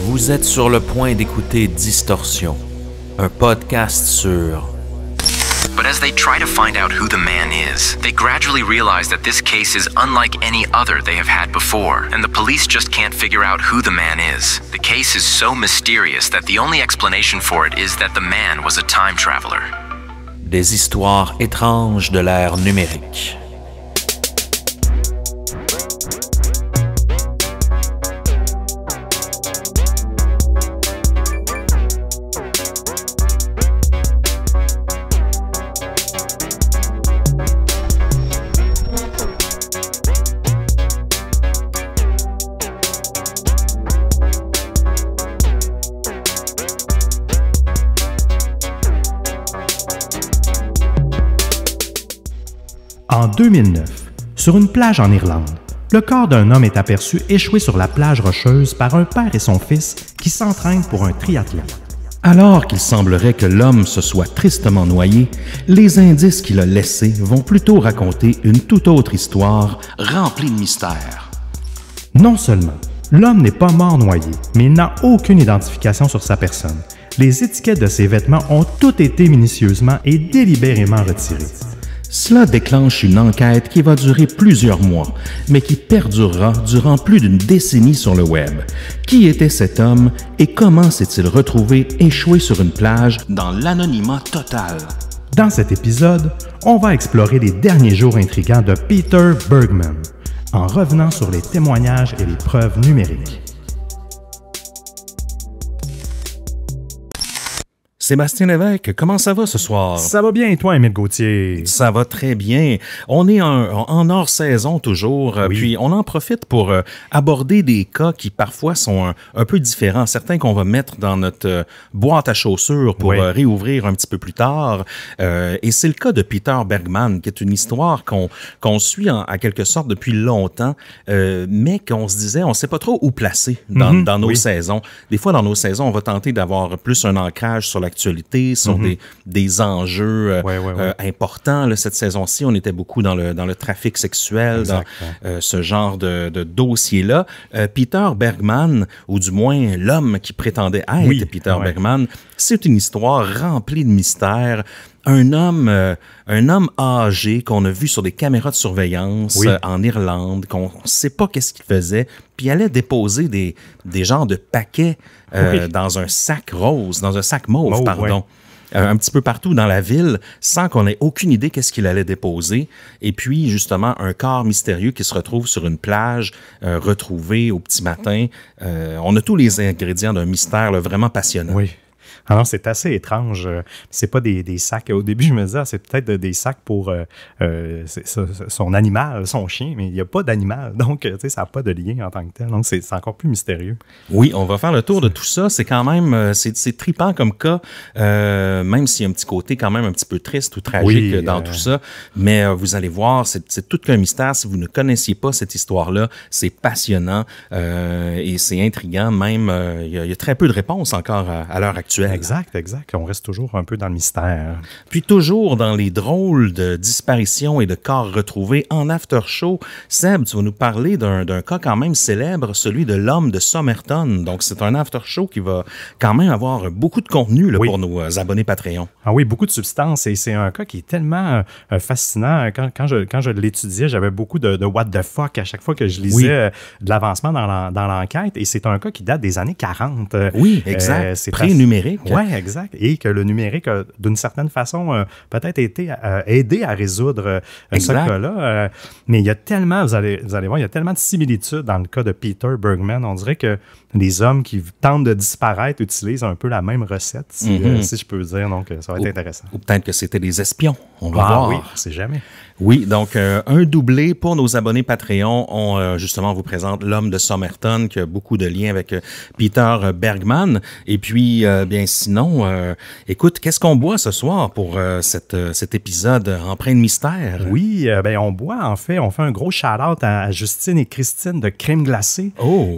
Vous êtes sur le point d'écouter Distorsion, un podcast sur... But as they try to find out who the man is, they gradually realize that this case is unlike any other they have had before, and the police just can't figure out who the man is. The case is so mysterious that the only explanation for it is that the man was a time traveler. Des histoires étranges de l'ère numérique. En 2009, sur une plage en Irlande, le corps d'un homme est aperçu échoué sur la plage rocheuse par un père et son fils qui s'entraînent pour un triathlon. Alors qu'il semblerait que l'homme se soit tristement noyé, les indices qu'il a laissés vont plutôt raconter une toute autre histoire remplie de mystères. Non seulement, l'homme n'est pas mort noyé, mais il n'a aucune identification sur sa personne. Les étiquettes de ses vêtements ont toutes été minutieusement et délibérément retirées. Cela déclenche une enquête qui va durer plusieurs mois, mais qui perdurera durant plus d'une décennie sur le web. Qui était cet homme et comment s'est-il retrouvé échoué sur une plage dans l'anonymat total? Dans cet épisode, on va explorer les derniers jours intrigants de Peter Bergman, en revenant sur les témoignages et les preuves numériques. Sébastien Lévesque, comment ça va ce soir? Ça va bien et toi, Émile Gauthier? Ça va très bien. On est en hors-saison toujours, Oui. puis on en profite pour aborder des cas qui parfois sont un peu différents. Certains qu'on va mettre dans notre boîte à chaussures pour Oui. réouvrir un petit peu plus tard. Et c'est le cas de Peter Bergman, qui est une histoire qu'on suit à quelque sorte depuis longtemps, mais qu'on se disait, on ne sait pas trop où placer dans nos oui. saisons. Des fois, dans nos saisons, on va tenter d'avoir plus un ancrage sur l'actualité, sur des enjeux importants. Là, cette saison-ci, on était beaucoup dans le trafic sexuel, Exact, dans ce genre de dossier-là. Peter Bergman, ou du moins l'homme qui prétendait être Peter Bergman, c'est une histoire remplie de mystères. Un homme âgé qu'on a vu sur des caméras de surveillance en Irlande, qu'on ne sait pas qu'est-ce qu'il faisait, puis il allait déposer des genres de paquets dans un sac rose, dans un sac mauve, pardon. Un petit peu partout dans la ville, sans qu'on ait aucune idée qu'est-ce qu'il allait déposer. Et puis, justement, un corps mystérieux qui se retrouve sur une plage, retrouvé au petit matin. On a tous les ingrédients d'un mystère là, vraiment passionnant. Oui. Alors, c'est assez étrange. C'est pas des sacs. Au début, je me disais, c'est peut-être des sacs pour son animal, son chien, mais il n'y a pas d'animal. Donc, tu sais, ça n'a pas de lien en tant que tel. Donc, c'est encore plus mystérieux. Oui, on va faire le tour de tout ça. C'est quand même, c'est trippant comme cas, même s'il y a un petit côté quand même un petit peu triste ou tragique dans tout ça. Mais vous allez voir, c'est tout qu'un mystère. Si vous ne connaissiez pas cette histoire-là, c'est passionnant et c'est intriguant. Même, il y a très peu de réponses encore à l'heure actuelle. Exact. On reste toujours un peu dans le mystère. Puis toujours dans les drôles de disparitions et de corps retrouvés en after show, Seb, tu vas nous parler d'un cas quand même célèbre, celui de l'homme de Somerton. Donc c'est un after show qui va quand même avoir beaucoup de contenu là, pour nos abonnés Patreon. Ah oui, beaucoup de substance et c'est un cas qui est tellement fascinant. Quand je l'étudiais, j'avais beaucoup de what the fuck à chaque fois que je lisais de l'avancement dans l'enquête et c'est un cas qui date des années 40. Oui, exact. C'est pré-numérique. Oui, exact. Et que le numérique a, d'une certaine façon, peut-être aidé à résoudre ce cas-là. Mais il y a tellement, vous allez voir, il y a tellement de similitudes dans le cas de Peter Bergman. On dirait que les hommes qui tentent de disparaître utilisent un peu la même recette, si je peux dire. Donc, ça va être intéressant. Ou peut-être que c'était des espions. On va voir. Oui, on sait jamais. Oui, donc un doublé pour nos abonnés Patreon. On justement vous présente l'homme de Somerton qui a beaucoup de liens avec Peter Bergman. Et puis, bien sinon, écoute, qu'est-ce qu'on boit ce soir pour cet épisode empreint de mystère? Oui, on boit en fait, on fait un gros shout-out à Justine et Christine de Crème Glacée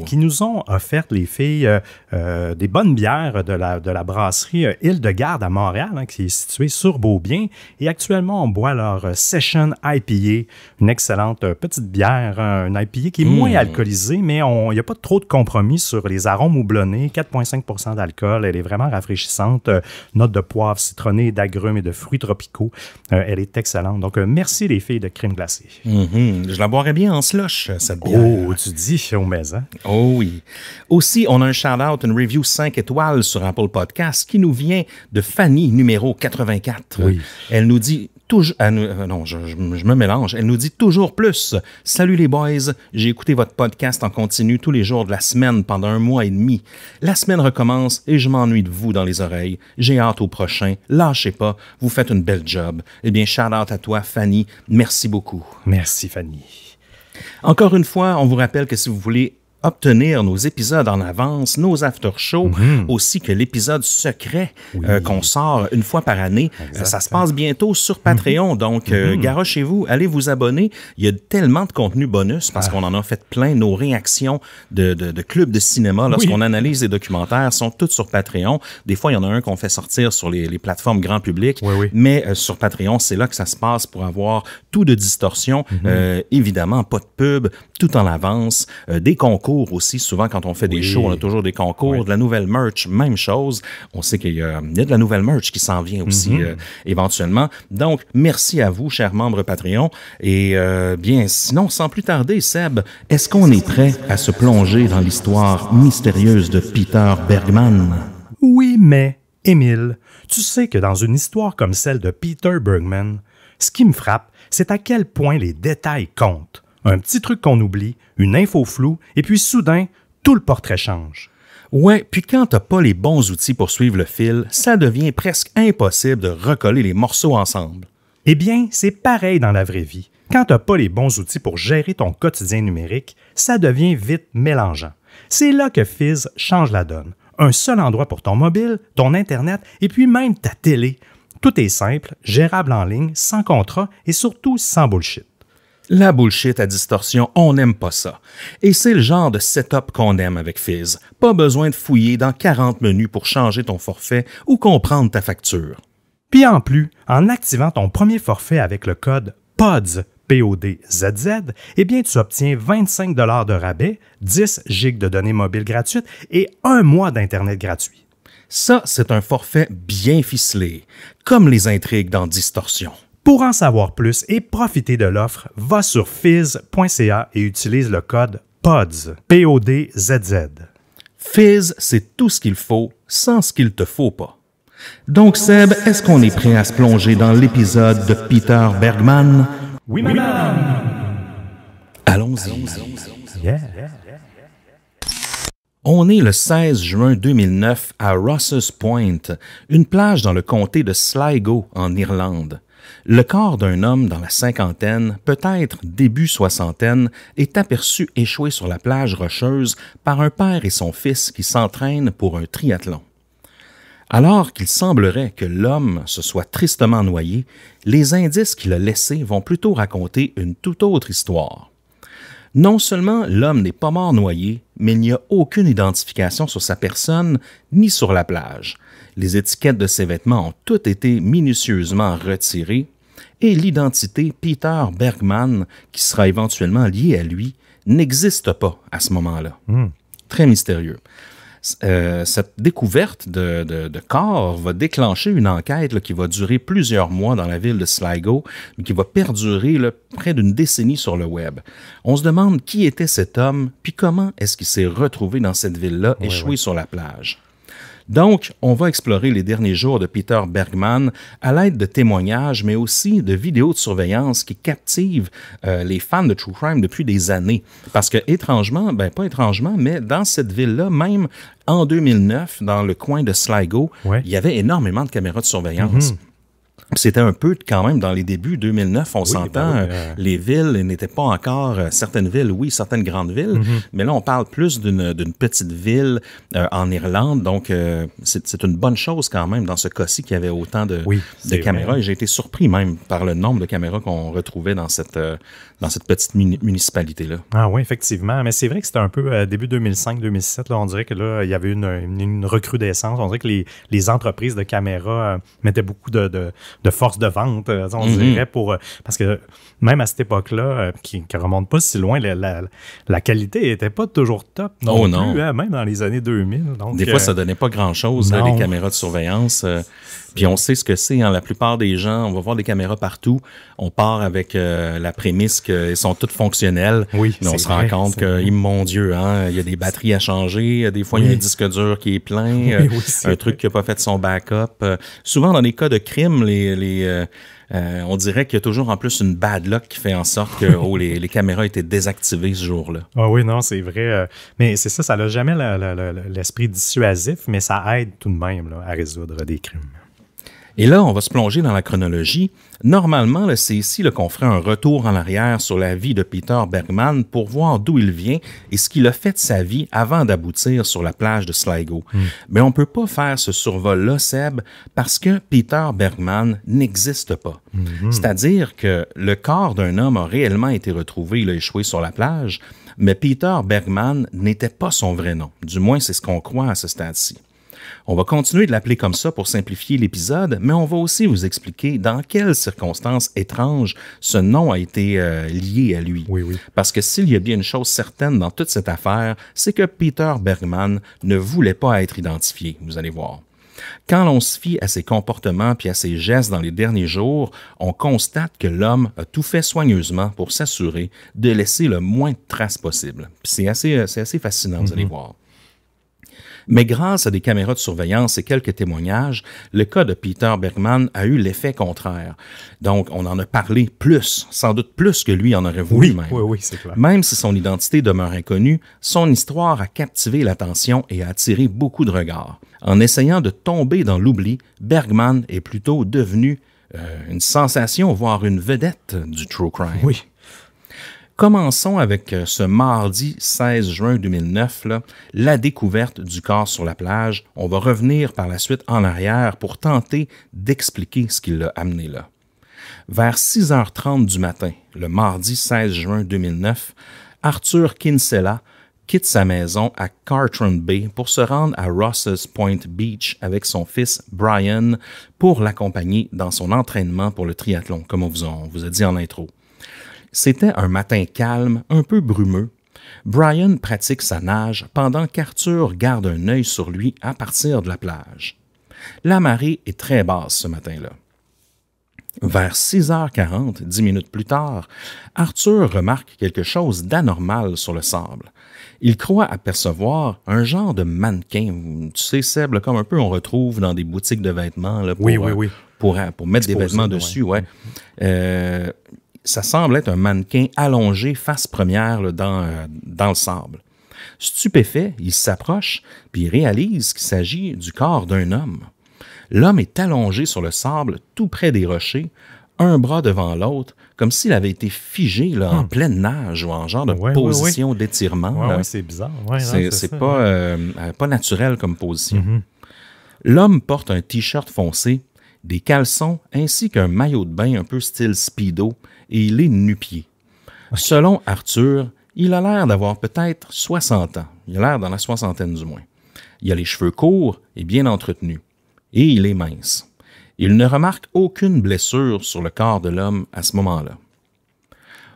qui nous ont offert, les filles, des bonnes bières de la brasserie Île de Garde à Montréal, qui est située sur Beaubien. Et actuellement, on boit leur Session Station IPA, une excellente petite bière, une IPA qui est moins alcoolisée, mais il n'y a pas trop de compromis sur les arômes houblonnés, 4,5 % d'alcool, elle est vraiment rafraîchissante, note de poivre citronné, d'agrumes et de fruits tropicaux, elle est excellente. Donc, merci les filles de Crème Glacée. Je la boirais bien en slush, cette bière. Oh, tu dis au maison. Oh oui. Aussi, on a un shout-out, une review 5 étoiles sur Apple Podcast qui nous vient de Fanny, numéro 84. Oui. Elle nous dit toujours... non, je me mélange. Elle nous dit toujours plus. Salut les boys, j'ai écouté votre podcast en continu tous les jours de la semaine pendant 1 mois et demi. La semaine recommence et je m'ennuie de vous dans les oreilles. J'ai hâte au prochain. Lâchez pas, vous faites une belle job. Eh bien, shout-out à toi, Fanny. Merci beaucoup. Merci, Fanny. Encore une fois, on vous rappelle que si vous voulez obtenir nos épisodes en avance, nos after-shows, aussi que l'épisode secret qu'on sort une fois par année. Ça se passe bientôt sur Patreon, donc garochez-vous, allez vous abonner. Il y a tellement de contenu bonus parce qu'on en a fait plein. Nos réactions de clubs de cinéma, lorsqu'on analyse les documentaires, sont toutes sur Patreon. Des fois, il y en a un qu'on fait sortir sur les plateformes grand public, mais sur Patreon, c'est là que ça se passe pour avoir tout de Distorsion. Évidemment, pas de pub, tout en avance, des concours aussi. Souvent, quand on fait des shows, on a toujours des concours, de la nouvelle merch, même chose. On sait qu'il y a de la nouvelle merch qui s'en vient aussi éventuellement. Donc, merci à vous, chers membres Patreon. Et bien, sinon, sans plus tarder, Seb, est-ce qu'on est prêt à se plonger dans l'histoire mystérieuse de Peter Bergman? Oui, mais, Émile, tu sais que dans une histoire comme celle de Peter Bergman, ce qui me frappe, c'est à quel point les détails comptent. Un petit truc qu'on oublie, une info floue, et puis soudain, tout le portrait change. Ouais, puis quand t'as pas les bons outils pour suivre le fil, ça devient presque impossible de recoller les morceaux ensemble. Eh bien, c'est pareil dans la vraie vie. Quand t'as pas les bons outils pour gérer ton quotidien numérique, ça devient vite mélangeant. C'est là que Fizz change la donne. Un seul endroit pour ton mobile, ton Internet, et puis même ta télé. Tout est simple, gérable en ligne, sans contrat et surtout sans bullshit. La bullshit à Distorsion, on n'aime pas ça. Et c'est le genre de setup qu'on aime avec Fizz. Pas besoin de fouiller dans 40 menus pour changer ton forfait ou comprendre ta facture. Puis en plus, en activant ton premier forfait avec le code PODZ, P-O-D-Z-Z, eh bien tu obtiens 25 $ de rabais, 10 gigs de données mobiles gratuites et 1 mois d'Internet gratuit. Ça, c'est un forfait bien ficelé, comme les intrigues dans Distorsion. Pour en savoir plus et profiter de l'offre, va sur fizz.ca et utilise le code PODZ, P-O-D-Z-Z. Fizz, c'est tout ce qu'il faut, sans ce qu'il te faut pas. Donc Seb, est-ce qu'on est prêt à se plonger dans l'épisode de Peter Bergman? Oui, madame! Allons-y. Yeah. On est le 16 juin 2009 à Rosses Point, une plage dans le comté de Sligo, en Irlande. Le corps d'un homme dans la cinquantaine, peut-être début soixantaine, est aperçu échoué sur la plage rocheuse par un père et son fils qui s'entraînent pour un triathlon. Alors qu'il semblerait que l'homme se soit tristement noyé, les indices qu'il a laissés vont plutôt raconter une toute autre histoire. Non seulement l'homme n'est pas mort noyé, mais il n'y a aucune identification sur sa personne ni sur la plage. Les étiquettes de ses vêtements ont toutes été minutieusement retirées et l'identité Peter Bergman, qui sera éventuellement liée à lui, n'existe pas à ce moment-là. Très mystérieux. Cette découverte de corps va déclencher une enquête là, qui va durer plusieurs mois dans la ville de Sligo, mais qui va perdurer là, près d'une décennie sur le web. On se demande qui était cet homme, puis comment est-ce qu'il s'est retrouvé dans cette ville-là, échoué sur la plage. Donc, on va explorer les derniers jours de Peter Bergman à l'aide de témoignages, mais aussi de vidéos de surveillance qui captivent les fans de True Crime depuis des années. Parce que, étrangement, pas étrangement, mais dans cette ville-là, même en 2009, dans le coin de Sligo, il y avait énormément de caméras de surveillance. C'était un peu quand même dans les débuts 2009, on s'entend, les villes n'étaient pas encore, certaines villes, oui, certaines grandes villes, mais là on parle plus d'une petite ville en Irlande, donc c'est une bonne chose quand même dans ce cas-ci qu'il y avait autant de caméras, et j'ai été surpris même par le nombre de caméras qu'on retrouvait dans cette petite municipalité-là. Ah oui, effectivement, mais c'est vrai que c'était un peu début 2005-2007, on dirait que là, il y avait une recrudescence, on dirait que les entreprises de caméras mettaient beaucoup de force de vente, on dirait, parce que même à cette époque-là, qui remonte pas si loin, la qualité était pas toujours top non plus, hein, même dans les années 2000. Donc, des fois, ça donnait pas grand-chose, les caméras de surveillance. Puis on sait ce que c'est. Hein, la plupart des gens, on va voir des caméras partout. On part avec la prémisse qu'elles sont toutes fonctionnelles. Oui, mais on se rend compte que, mon Dieu, hein, il y a des batteries à changer. Des fois, il y a un disque dur qui est plein. Un truc qui n'a pas fait son backup. Souvent, dans les cas de crime, on dirait qu'il y a toujours en plus une bad luck qui fait en sorte que les caméras étaient désactivées ce jour-là. Ah oui, non, c'est vrai. Mais c'est ça, ça n'a jamais l'esprit dissuasif, mais ça aide tout de même là, à résoudre des crimes. Et là, on va se plonger dans la chronologie. Normalement, c'est ici qu'on ferait un retour en arrière sur la vie de Peter Bergman pour voir d'où il vient et ce qu'il a fait de sa vie avant d'aboutir sur la plage de Sligo. Mais on ne peut pas faire ce survol-là, Seb, parce que Peter Bergman n'existe pas. C'est-à-dire que le corps d'un homme a réellement été retrouvé, il a échoué sur la plage, mais Peter Bergman n'était pas son vrai nom. Du moins, c'est ce qu'on croit à ce stade-ci. On va continuer de l'appeler comme ça pour simplifier l'épisode, mais on va aussi vous expliquer dans quelles circonstances étranges ce nom a été lié à lui. Oui. Parce que s'il y a bien une chose certaine dans toute cette affaire, c'est que Peter Bergman ne voulait pas être identifié, vous allez voir. Quand l'on se fie à ses comportements puis à ses gestes dans les derniers jours, on constate que l'homme a tout fait soigneusement pour s'assurer de laisser le moins de traces possible. Puis c'est assez fascinant, vous allez voir. Mais grâce à des caméras de surveillance et quelques témoignages, le cas de Peter Bergman a eu l'effet contraire. Donc, on en a parlé plus, sans doute plus que lui en aurait voulu même. Oui, c'est clair. Même si son identité demeure inconnue, son histoire a captivé l'attention et a attiré beaucoup de regards. En essayant de tomber dans l'oubli, Bergman est plutôt devenu une sensation, voire une vedette du true crime. Oui. Commençons avec ce mardi 16 juin 2009, la découverte du corps sur la plage. On va revenir par la suite en arrière pour tenter d'expliquer ce qui l'a amené là. Vers 6h30 du matin, le mardi 16 juin 2009, Arthur Kinsella quitte sa maison à Cartron Bay pour se rendre à Rosses Point Beach avec son fils Brian pour l'accompagner dans son entraînement pour le triathlon, comme on vous a dit en intro. C'était un matin calme, un peu brumeux. Brian pratique sa nage pendant qu'Arthur garde un œil sur lui à partir de la plage. La marée est très basse ce matin-là. Vers 6h40, 10 minutes plus tard, Arthur remarque quelque chose d'anormal sur le sable. Il croit apercevoir un genre de mannequin. Tu sais, Seb, là, comme un peu on retrouve dans des boutiques de vêtements là, pour mettre des vêtements dessus. Ouais. Ça semble être un mannequin allongé face première là, dans le sable. Stupéfait, il s'approche puis il réalise qu'il s'agit du corps d'un homme. L'homme est allongé sur le sable tout près des rochers, un bras devant l'autre, comme s'il avait été figé là, en pleine nage ou en genre de position d'étirement. Oui, c'est bizarre. C'est pas naturel comme position. L'homme porte un t-shirt foncé, des caleçons ainsi qu'un maillot de bain un peu style speedo et il est nu-pied. Selon Arthur, il a l'air d'avoir peut-être 60 ans. Il a l'air dans la soixantaine du moins. Il a les cheveux courts et bien entretenus. Et il est mince. Il ne remarque aucune blessure sur le corps de l'homme à ce moment-là.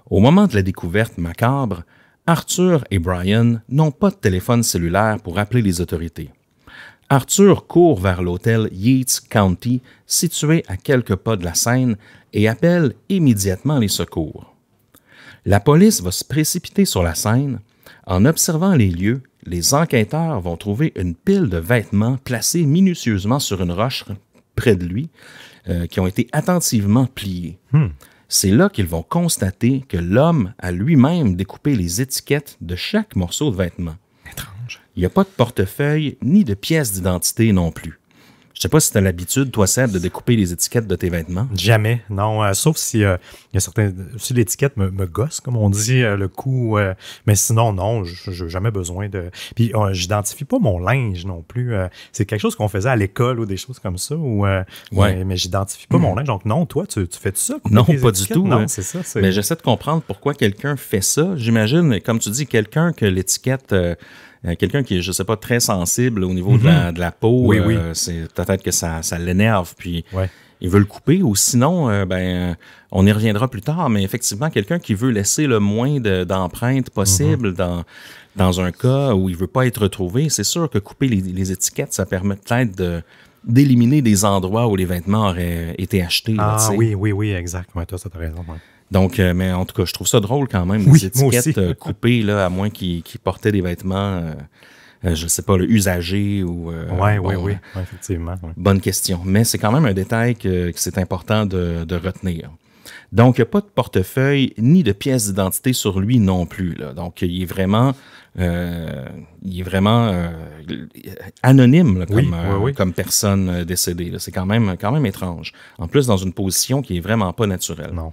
Au moment de la découverte macabre, Arthur et Brian n'ont pas de téléphone cellulaire pour appeler les autorités. Arthur court vers l'hôtel Yates County, situé à quelques pas de la scène, et appelle immédiatement les secours. La police va se précipiter sur la scène. En observant les lieux, les enquêteurs vont trouver une pile de vêtements placés minutieusement sur une roche près de lui, qui ont été attentivement pliés. C'est là qu'ils vont constater que l'homme a lui-même découpé les étiquettes de chaque morceau de vêtement. Étrange. Il n'y a pas de portefeuille ni de pièce d'identité non plus. Je ne sais pas si tu as l'habitude, toi, Seb, de découper les étiquettes de tes vêtements. Jamais, non. Sauf si il y a certains. Si l'étiquette me gosse, comme on dit, le coup. Mais sinon, non, je n'ai jamais besoin de. Puis, j'identifie pas mon linge non plus. C'est quelque chose qu'on faisait à l'école ou des choses comme ça. Mais j'identifie pas mon linge. Donc, non, toi, tu fais ça? Non, pas du tout. Non, c'est ça. Mais j'essaie de comprendre pourquoi quelqu'un fait ça. J'imagine, comme tu dis, quelqu'un que l'étiquette quelqu'un qui est, je sais pas, très sensible au niveau de la peau, oui, oui. c'est peut-être que ça l'énerve, puis Ouais. il veut le couper, ou sinon, on y reviendra plus tard, mais effectivement, quelqu'un qui veut laisser le moins d'empreintes possible dans un cas où il veut pas être retrouvé, c'est sûr que couper les étiquettes, ça permet peut-être d'éliminer des endroits où les vêtements auraient été achetés. Ah là, oui, exact. Ouais, toi, ça, t'as raison. Ouais. Donc, mais en tout cas, je trouve ça drôle quand même, Oui, les étiquettes coupées, là, à moins qu'ils portaient des vêtements, je sais pas, usagés ou... Oui, effectivement. Ouais. Bonne question. Mais c'est quand même un détail que c'est important de retenir. Donc, il n'y a pas de portefeuille ni de pièce d'identité sur lui non plus, là. Donc, il est vraiment anonyme là, comme personne décédée, là. C'est quand même étrange. En plus, dans une position qui est vraiment pas naturelle. Non.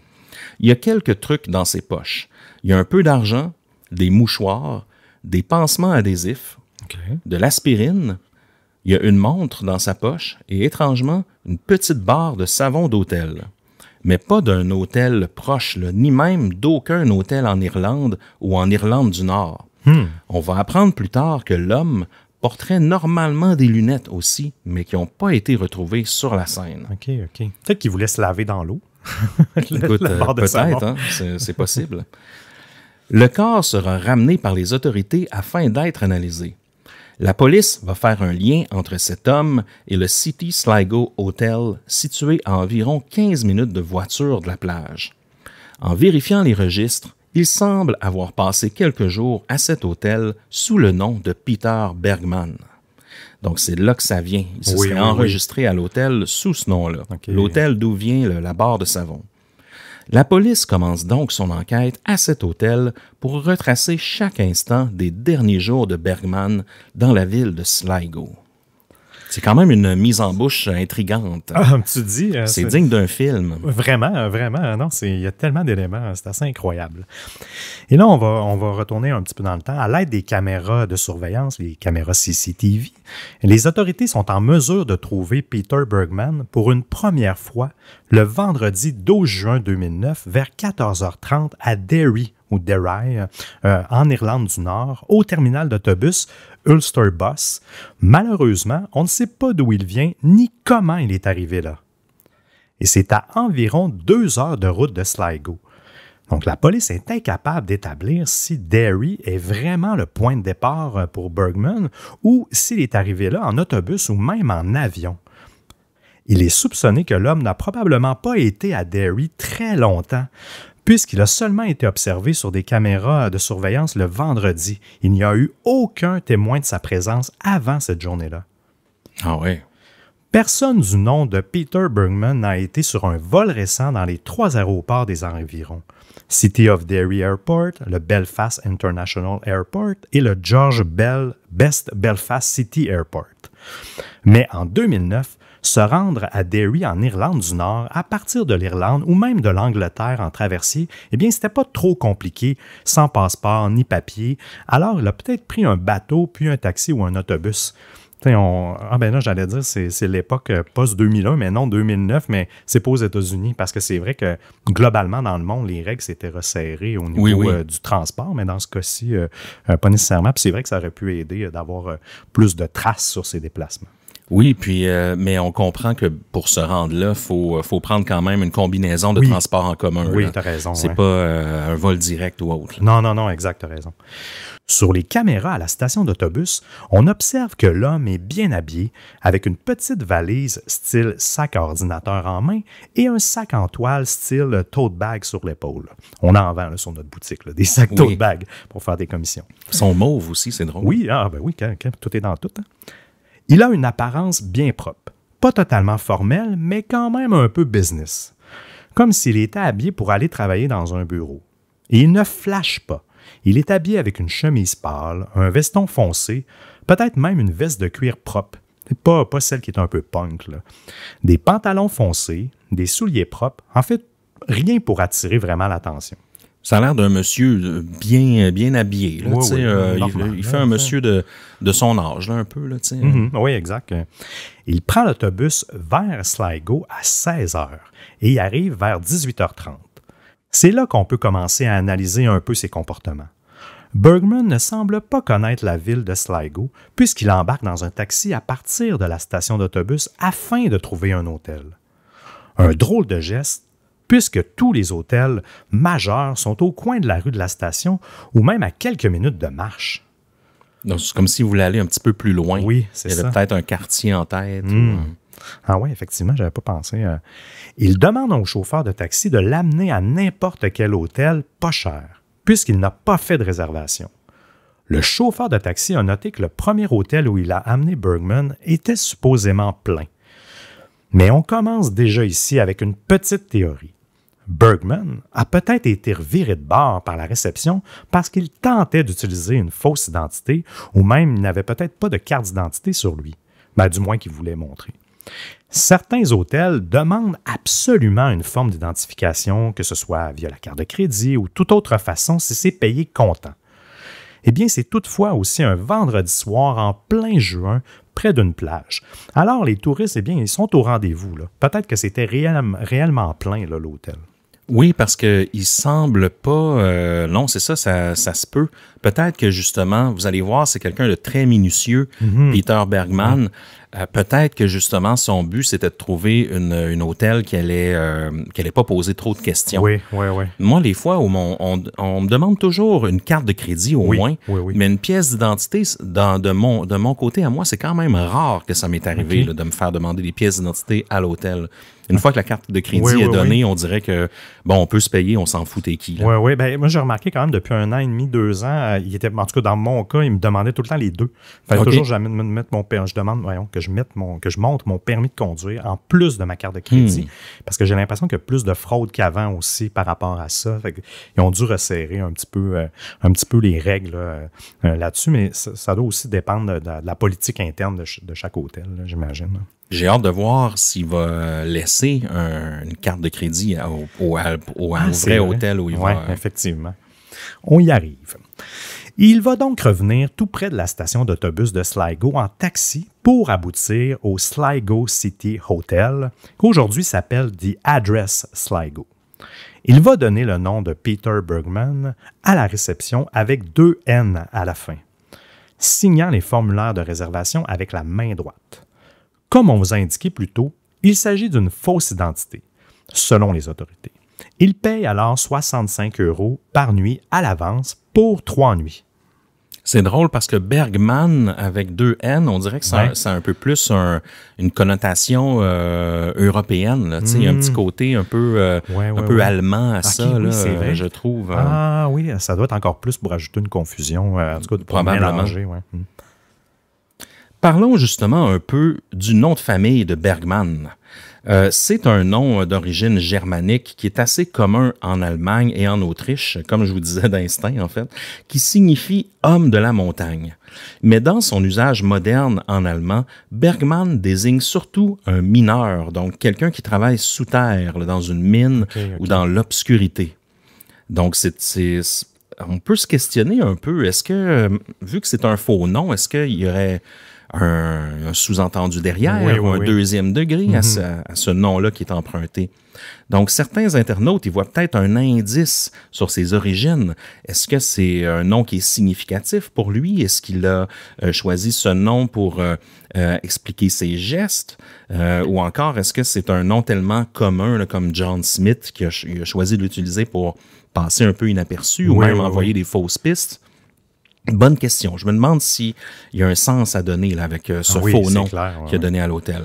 Il y a quelques trucs dans ses poches. Il y a un peu d'argent, des mouchoirs, des pansements adhésifs, de l'aspirine. Il y a une montre dans sa poche et, étrangement, une petite barre de savon d'hôtel. Mais pas d'un hôtel proche, là, ni même d'aucun hôtel en Irlande ou en Irlande du Nord. On va apprendre plus tard que l'homme porterait normalement des lunettes aussi, mais qui n'ont pas été retrouvées sur la scène. OK. Peut-être qu'il voulait se laver dans l'eau. Écoute, peut-être, hein, c'est possible. Le corps sera ramené par les autorités afin d'être analysé. La police va faire un lien entre cet homme et le City Sligo Hotel, situé à environ 15 minutes de voiture de la plage. En vérifiant les registres, il semble avoir passé quelques jours à cet hôtel sous le nom de Peter Bergman. Donc, c'est là que ça vient. Il se serait enregistré à l'hôtel sous ce nom-là. Okay. L'hôtel d'où vient la barre de savon. La police commence donc son enquête à cet hôtel pour retracer chaque instant des derniers jours de Bergman dans la ville de Sligo. C'est quand même une mise en bouche intrigante. Ah, tu dis... c'est digne d'un film. Vraiment. Non, il y a tellement d'éléments, c'est assez incroyable. Et là, on va retourner un petit peu dans le temps. À l'aide des caméras de surveillance, les caméras CCTV, les autorités sont en mesure de trouver Peter Bergman pour une première fois le vendredi 12 juin 2009 vers 14h30 à Derry, ou Derry, en Irlande du Nord, au terminal d'autobus Ulster Bus. Malheureusement, on ne sait pas d'où il vient ni comment il est arrivé là. Et c'est à environ 2 heures de route de Sligo. Donc la police est incapable d'établir si Derry est vraiment le point de départ pour Bergman ou s'il est arrivé là en autobus ou même en avion. Il est soupçonné que l'homme n'a probablement pas été à Derry très longtemps, puisqu'il a seulement été observé sur des caméras de surveillance le vendredi. Il n'y a eu aucun témoin de sa présence avant cette journée-là. Ah ouais. Personne du nom de Peter Bergman n'a été sur un vol récent dans les 3 aéroports des environs. City of Derry Airport, le Belfast International Airport et le George Best Belfast City Airport. Mais en 2009, se rendre à Derry en Irlande du Nord à partir de l'Irlande ou même de l'Angleterre en traversier, eh bien, c'était pas trop compliqué, sans passeport ni papier. Alors, il a peut-être pris un bateau, puis un taxi ou un autobus. Là, j'allais dire, c'est l'époque post-2001, mais non 2009, mais c'est pas aux États-Unis, parce que c'est vrai que globalement, dans le monde, les règles s'étaient resserrées au niveau du transport, mais dans ce cas-ci, pas nécessairement. Puis c'est vrai que ça aurait pu aider d'avoir plus de traces sur ces déplacements. Oui, puis mais on comprend que pour se rendre là, faut prendre quand même une combinaison de transports en commun. Oui, tu as raison. C'est pas un vol direct ou autre. Non, exact, tu as raison. Sur les caméras à la station d'autobus, on observe que l'homme est bien habillé, avec une petite valise style sac à ordinateur en main et un sac en toile style tote bag sur l'épaule. On en vend là, sur notre boutique, là, des sacs tote bag pour faire des commissions. Ils sont mauves aussi, c'est drôle. Oui, quand tout est dans tout. Hein. Il a une apparence bien propre, pas totalement formelle, mais quand même un peu business. Comme s'il était habillé pour aller travailler dans un bureau. Et il ne flashe pas. Il est habillé avec une chemise pâle, un veston foncé, peut-être même une veste de cuir propre. Pas celle qui est un peu punk, là. Des pantalons foncés, des souliers propres. En fait, rien pour attirer vraiment l'attention. Ça a l'air d'un monsieur bien habillé. Là, il fait un monsieur de son âge, là, un peu. Là, oui, exact. Il prend l'autobus vers Sligo à 16h et il arrive vers 18h30. C'est là qu'on peut commencer à analyser un peu ses comportements. Bergman ne semble pas connaître la ville de Sligo puisqu'il embarque dans un taxi à partir de la station d'autobus afin de trouver un hôtel. Un drôle de geste puisque tous les hôtels majeurs sont au coin de la rue de la station ou même à quelques minutes de marche. Donc, c'est comme si vous voulez aller un petit peu plus loin. Oui, c'est ça. Il y avait peut-être un quartier en tête. Ah oui, effectivement, je n'avais pas pensé. Il demande au chauffeur de taxi de l'amener à n'importe quel hôtel pas cher, puisqu'il n'a pas fait de réservation. Le chauffeur de taxi a noté que le premier hôtel où il a amené Bergman était supposément plein. Mais on commence déjà ici avec une petite théorie. Bergman a peut-être été reviré de bord par la réception parce qu'il tentait d'utiliser une fausse identité ou même il n'avait peut-être pas de carte d'identité sur lui, du moins qu'il voulait montrer. Certains hôtels demandent absolument une forme d'identification, que ce soit via la carte de crédit ou toute autre façon si c'est payé comptant. Eh bien, c'est toutefois aussi un vendredi soir en plein juin, près d'une plage. Alors, les touristes, ils sont au rendez-vous. Là. Peut-être que c'était réellement plein, là, l'hôtel. Oui, parce qu'il semble pas... non, c'est ça se peut. Peut-être que, justement, vous allez voir, c'est quelqu'un de très minutieux, Peter Bergman. Peut-être que, justement, son but, c'était de trouver une hôtel qui allait pas poser trop de questions. Oui. Moi, les fois où on me demande toujours une carte de crédit au moins, mais une pièce d'identité, de mon côté à moi, c'est quand même rare que ça m'est arrivé là, de me faire demander des pièces d'identité à l'hôtel. Une fois que la carte de crédit est donnée, on dirait que, on peut se payer, on s'en fout t'es qui. Oui. Moi, j'ai remarqué quand même depuis 1 an et demi, 2 ans, il était, en tout cas, dans mon cas, il me demandait tout le temps les deux. Il fallait toujours jamais me mettre mon permis. Je demande, que je montre mon permis de conduire en plus de ma carte de crédit. Parce que j'ai l'impression qu'il y a plus de fraude qu'avant aussi par rapport à ça. Fait ils ont dû resserrer un petit peu les règles là-dessus, mais ça doit aussi dépendre de la politique interne de chaque hôtel, là, j'imagine. Là. J'ai hâte de voir s'il va laisser une carte de crédit au vrai hôtel où il va. Oui, effectivement. On y arrive. Il va donc revenir tout près de la station d'autobus de Sligo en taxi pour aboutir au Sligo City Hotel, qu'aujourd'hui s'appelle The Address Sligo. Il va donner le nom de Peter Bergman à la réception avec 2 N à la fin, signant les formulaires de réservation avec la main droite. Comme on vous a indiqué plus tôt, il s'agit d'une fausse identité, selon les autorités. Il paye alors 65 € par nuit à l'avance pour 3 nuits. C'est drôle parce que Bergman, avec 2 N, on dirait que ça a un peu plus une connotation européenne. Là. Il y a un petit côté un peu allemand à ça, là, c'est vrai. Je trouve. Ah oui, ça doit être encore plus pour ajouter une confusion. En tout cas, pour mélanger. Parlons justement un peu du nom de famille de Bergman. C'est un nom d'origine germanique qui est assez commun en Allemagne et en Autriche, comme je vous disais d'instinct en fait, qui signifie « homme de la montagne ». Mais dans son usage moderne en allemand, Bergman désigne surtout un mineur, donc quelqu'un qui travaille sous terre, là, dans une mine ou dans l'obscurité. Donc on peut se questionner un peu, est-ce que, vu que c'est un faux nom, est-ce qu'il y aurait un sous-entendu derrière ou un deuxième degré à ce nom-là qui est emprunté. Donc, certains internautes, ils voient peut-être un indice sur ses origines. Est-ce que c'est un nom qui est significatif pour lui? Est-ce qu'il a choisi ce nom pour expliquer ses gestes? Ou encore, est-ce que c'est un nom tellement commun là, comme John Smith qui a choisi de l'utiliser pour passer un peu inaperçu ou même envoyer des fausses pistes? Bonne question. Je me demande s'il y a un sens à donner là, avec ce faux nom qu'il a donné à l'hôtel.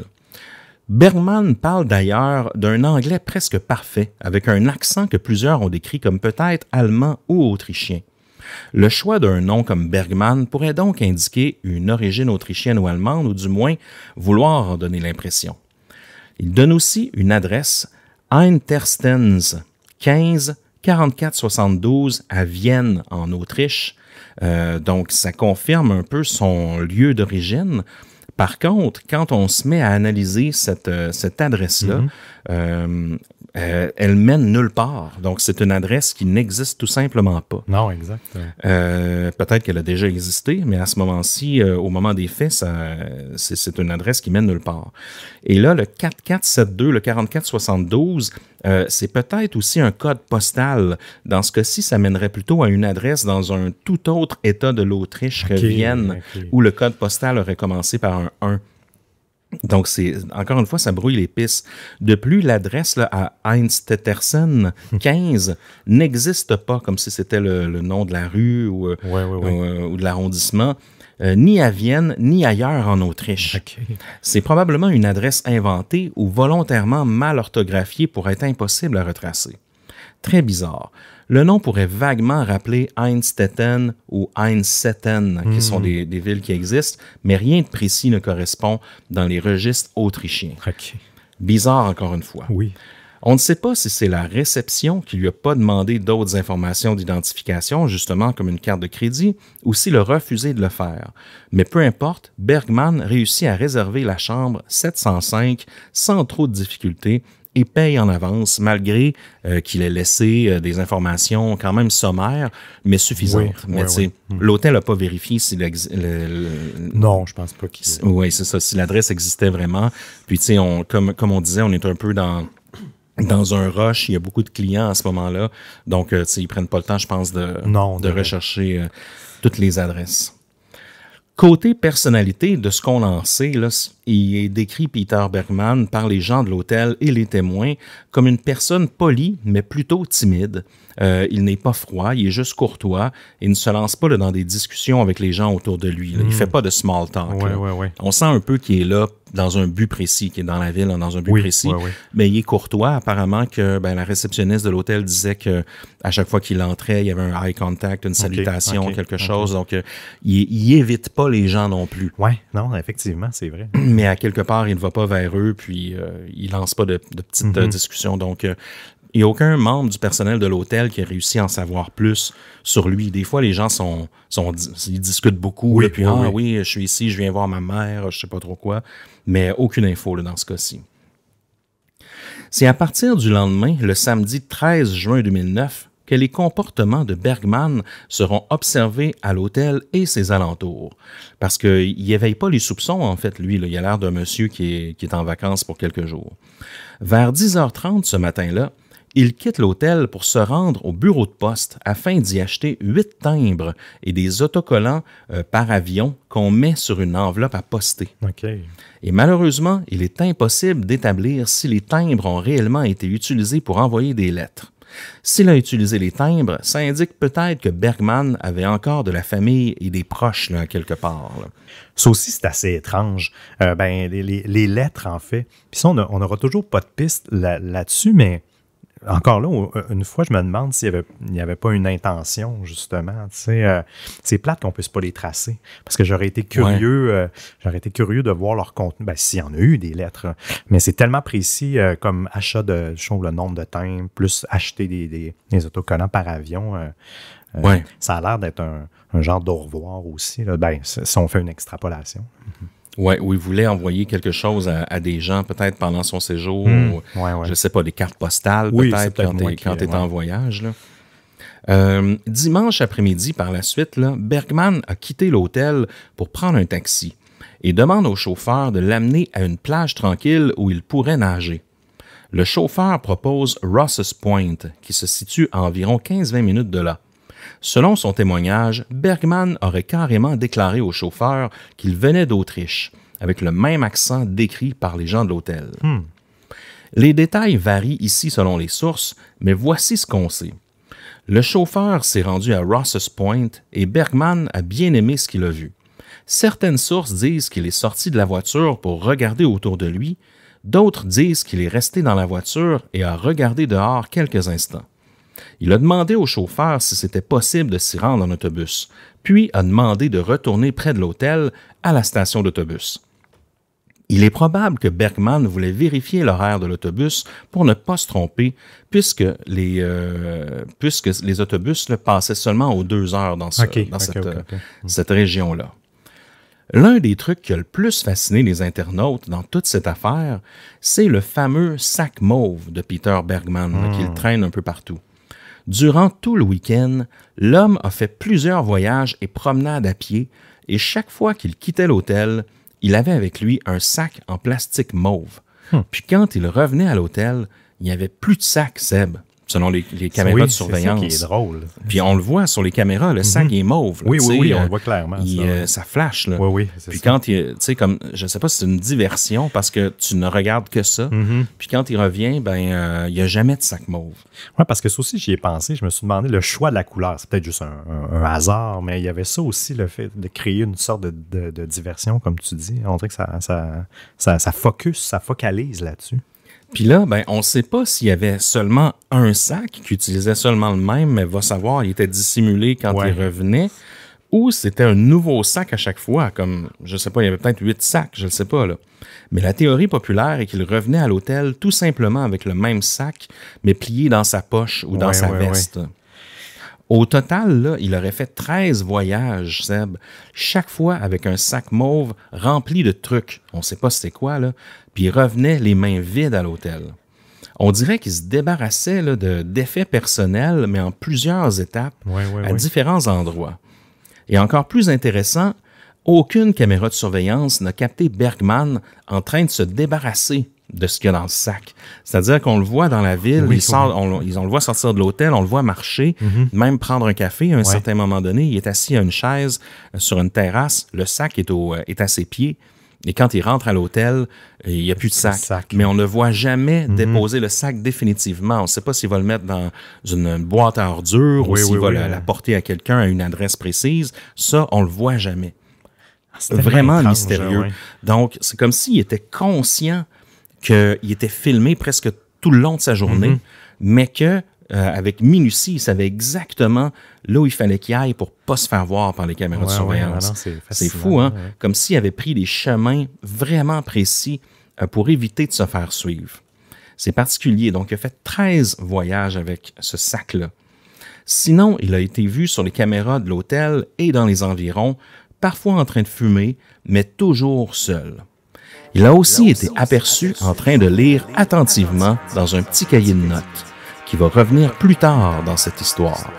Bergman parle d'ailleurs d'un anglais presque parfait, avec un accent que plusieurs ont décrit comme peut-être allemand ou autrichien. Le choix d'un nom comme Bergman pourrait donc indiquer une origine autrichienne ou allemande, ou du moins vouloir en donner l'impression. Il donne aussi une adresse Einterstens 15 44 72 à Vienne, en Autriche. Donc, ça confirme un peu son lieu d'origine. Par contre, quand on se met à analyser cette adresse-là, elle mène nulle part. Donc, c'est une adresse qui n'existe tout simplement pas. Non, exact. Peut-être qu'elle a déjà existé, mais à ce moment-ci, au moment des faits, c'est une adresse qui mène nulle part. Et là, le 4472, le 4472, c'est peut-être aussi un code postal. Dans ce cas-ci, ça mènerait plutôt à une adresse dans un tout autre État de l'Autriche que Vienne, où le code postal aurait commencé par un 1. Donc, encore une fois, ça brouille les pistes. De plus, l'adresse là, à Einstettersen 15 n'existe pas comme si c'était le nom de la rue ou de l'arrondissement, ni à Vienne, ni ailleurs en Autriche. Okay. C'est probablement une adresse inventée ou volontairement mal orthographiée pour être impossible à retracer. Très bizarre. Le nom pourrait vaguement rappeler Einstetten ou Einsetten, qui sont des villes qui existent, mais rien de précis ne correspond dans les registres autrichiens. Okay. Bizarre encore une fois. Oui. On ne sait pas si c'est la réception qui lui a pas demandé d'autres informations d'identification, justement comme une carte de crédit, ou s'il a refusé de le faire. Mais peu importe, Bergman réussit à réserver la chambre 705 sans trop de difficultés et paye en avance, malgré qu'il ait laissé des informations quand même sommaires, mais suffisantes. L'hôtel n'a pas vérifié si non, je pense pas qu'il... Oui, c'est ça, si l'adresse existait vraiment. Puis, tu sais, comme on disait, on est un peu dans un rush, il y a beaucoup de clients à ce moment-là, donc, tu sais, ils prennent pas le temps, je pense, de rechercher toutes les adresses. Côté personnalité, de ce qu'on en sait, là, il est décrit Peter Bergman par les gens de l'hôtel et les témoins comme une personne polie, mais plutôt timide. Il n'est pas froid, il est juste courtois et ne se lance pas là, dans des discussions avec les gens autour de lui. Là. Il ne fait pas de small talk. On sent un peu qu'il est là dans un but précis, qu'il est dans la ville dans un but précis. Mais il est courtois. Apparemment que la réceptionniste de l'hôtel disait que à chaque fois qu'il entrait, il y avait un eye contact, une salutation, quelque chose. Donc, il évite pas les gens non plus. Oui, non, effectivement, c'est vrai. Mais à quelque part, il ne va pas vers eux, puis il lance pas de petites discussions. Donc, il n'y a aucun membre du personnel de l'hôtel qui a réussi à en savoir plus sur lui. Des fois, les gens ils discutent beaucoup. Oui, là, puis, oui, je suis ici, je viens voir ma mère, je sais pas trop quoi. Mais aucune info là, dans ce cas-ci. C'est à partir du lendemain, le samedi 13 juin 2009, que les comportements de Bergman seront observés à l'hôtel et ses alentours. Parce qu'il n'éveille pas les soupçons, en fait, lui. Là. Il a l'air d'un monsieur qui est en vacances pour quelques jours. Vers 10h30 ce matin-là, il quitte l'hôtel pour se rendre au bureau de poste afin d'y acheter 8 timbres et des autocollants par avion qu'on met sur une enveloppe à poster. Okay. Et malheureusement, il est impossible d'établir si les timbres ont réellement été utilisés pour envoyer des lettres. S'il a utilisé les timbres, ça indique peut-être que Bergman avait encore de la famille et des proches là, quelque part. Là. Ça aussi, c'est assez étrange. Les lettres, en fait. Puis ça, on n'aura toujours pas de piste là-dessus, mais encore là, une fois, je me demande s'il n'y avait pas une intention, justement. Tu sais, c'est plate qu'on ne puisse pas les tracer. Parce que j'aurais été curieux de voir leur contenu. Ben, s'il y en a eu des lettres. Mais c'est tellement précis comme achat de, je trouve, le nombre de timbres, plus acheter des autocollants par avion. Ça a l'air d'être un genre d'au revoir aussi. Là. Ben, si on fait une extrapolation. Oui, où il voulait envoyer quelque chose à des gens, peut-être pendant son séjour, je ne sais pas, des cartes postales, peut-être quand tu es en voyage. Là. Dimanche après-midi, par la suite, là, Bergman a quitté l'hôtel pour prendre un taxi et demande au chauffeur de l'amener à une plage tranquille où il pourrait nager. Le chauffeur propose Ross's Point, qui se situe à environ 15-20 minutes de là. Selon son témoignage, Bergman aurait carrément déclaré au chauffeur qu'il venait d'Autriche, avec le même accent décrit par les gens de l'hôtel. Les détails varient ici selon les sources, mais voici ce qu'on sait. Le chauffeur s'est rendu à Ross's Point et Bergman a bien aimé ce qu'il a vu. Certaines sources disent qu'il est sorti de la voiture pour regarder autour de lui, d'autres disent qu'il est resté dans la voiture et a regardé dehors quelques instants. Il a demandé au chauffeur si c'était possible de s'y rendre en autobus, puis a demandé de retourner près de l'hôtel à la station d'autobus. Il est probable que Bergman voulait vérifier l'horaire de l'autobus pour ne pas se tromper, puisque les autobus passaient seulement aux 2 heures dans cette région-là. L'un des trucs qui a le plus fasciné les internautes dans toute cette affaire, c'est le fameux sac mauve de Peter Bergman qu'il traîne un peu partout. Durant tout le week-end, l'homme a fait plusieurs voyages et promenades à pied, et chaque fois qu'il quittait l'hôtel, il avait avec lui un sac en plastique mauve. Puis quand il revenait à l'hôtel, il n'y avait plus de sac, Seb, selon les caméras de surveillance. C'est ça qui est drôle. Puis on le voit sur les caméras, le sac est mauve. Là, oui, on le voit clairement. Ça quand là. Oui, puis quand tu sais, comme, je sais pas si c'est une diversion parce que tu ne regardes que ça. Puis quand il revient, il n'y a jamais de sac mauve. Oui, parce que ça aussi, j'y ai pensé. Je me suis demandé le choix de la couleur. C'est peut-être juste un hasard, mais il y avait ça aussi, le fait de créer une sorte de diversion, comme tu dis. On dirait que ça focalise là-dessus. Puis là, on ne sait pas s'il y avait seulement un sac qui utilisait seulement le même, mais va savoir, il était dissimulé quand il revenait, ou c'était un nouveau sac à chaque fois, comme, je sais pas, il y avait peut-être 8 sacs, je ne sais pas, là. Mais la théorie populaire est qu'il revenait à l'hôtel tout simplement avec le même sac, mais plié dans sa poche ou dans sa veste. Au total, là, il aurait fait 13 voyages, Seb, chaque fois avec un sac mauve rempli de trucs. On ne sait pas c'était quoi, là. Puis il revenait les mains vides à l'hôtel. On dirait qu'il se débarrassait là, d'effets personnels, mais en plusieurs étapes, à différents endroits. Et encore plus intéressant, aucune caméra de surveillance n'a capté Bergman en train de se débarrasser de ce qu'il y a dans le sac. C'est-à-dire qu'on le voit dans la ville, on le voit sortir de l'hôtel, on le voit marcher, même prendre un café. À un certain moment donné, il est assis à une chaise sur une terrasse, le sac est à ses pieds. Et quand il rentre à l'hôtel, il n'y a plus de sac. Mais on ne voit jamais déposer le sac définitivement. On ne sait pas s'il va le mettre dans une boîte à ordures ou s'il va la porter à quelqu'un à une adresse précise. Ça, on ne le voit jamais. C'est vraiment étrange, mystérieux. Donc, c'est comme s'il était conscient qu'il était filmé presque tout le long de sa journée, mais que avec minutie, il savait exactement là où il fallait qu'il aille pour pas se faire voir par les caméras de surveillance. C'est fou, hein? Comme s'il avait pris des chemins vraiment précis pour éviter de se faire suivre. C'est particulier. Donc, il a fait 13 voyages avec ce sac-là. Sinon, il a été vu sur les caméras de l'hôtel et dans les environs, parfois en train de fumer, mais toujours seul. Il a aussi été aperçu en train de lire attentivement dans un petit cahier de notes, qui va revenir plus tard dans cette histoire.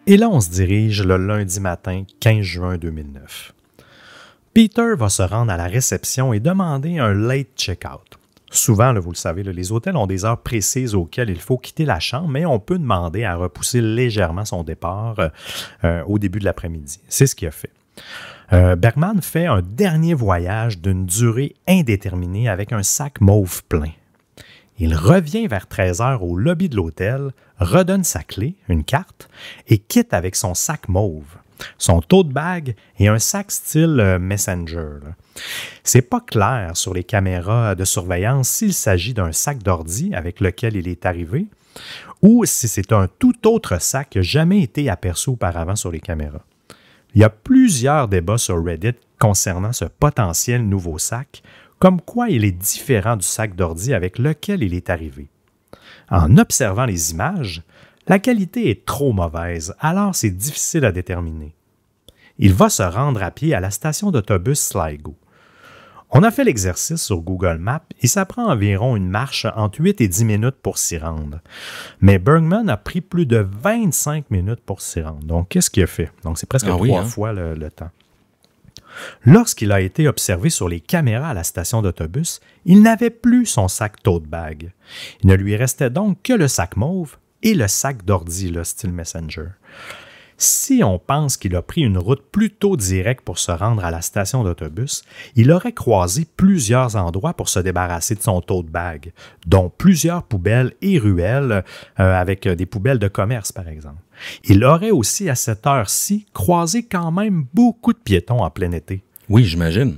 Et là, on se dirige le lundi matin, 15 juin 2009. Peter va se rendre à la réception et demander un late check-out. Souvent, là, vous le savez, là, les hôtels ont des heures précises auxquelles il faut quitter la chambre, mais on peut demander à repousser légèrement son départ au début de l'après-midi. C'est ce qu'il a fait. Bergman fait un dernier voyage d'une durée indéterminée avec un sac mauve plein. Il revient vers 13h au lobby de l'hôtel, redonne sa clé, une carte, et quitte avec son sac mauve, son tote bag et un sac style Messenger. C'est pas clair sur les caméras de surveillance s'il s'agit d'un sac d'ordi avec lequel il est arrivé ou si c'est un tout autre sac qui n'a jamais été aperçu auparavant sur les caméras. Il y a plusieurs débats sur Reddit concernant ce potentiel nouveau sac, comme quoi il est différent du sac d'ordi avec lequel il est arrivé. En observant les images, la qualité est trop mauvaise, alors c'est difficile à déterminer. Il va se rendre à pied à la station d'autobus Sligo. On a fait l'exercice sur Google Maps et ça prend environ une marche entre 8 et 10 minutes pour s'y rendre. Mais Bergman a pris plus de 25 minutes pour s'y rendre. Donc, qu'est-ce qu'il a fait? Donc, c'est presque 3 fois le temps. Lorsqu'il a été observé sur les caméras à la station d'autobus, il n'avait plus son sac tote bag. Il ne lui restait donc que le sac mauve et le sac d'ordi, le style Messenger. Si on pense qu'il a pris une route plutôt directe pour se rendre à la station d'autobus, il aurait croisé plusieurs endroits pour se débarrasser de son tote bag, dont plusieurs poubelles et ruelles avec des poubelles de commerce, par exemple. Il aurait aussi, à cette heure-ci, croisé quand même beaucoup de piétons en plein été. Oui, j'imagine.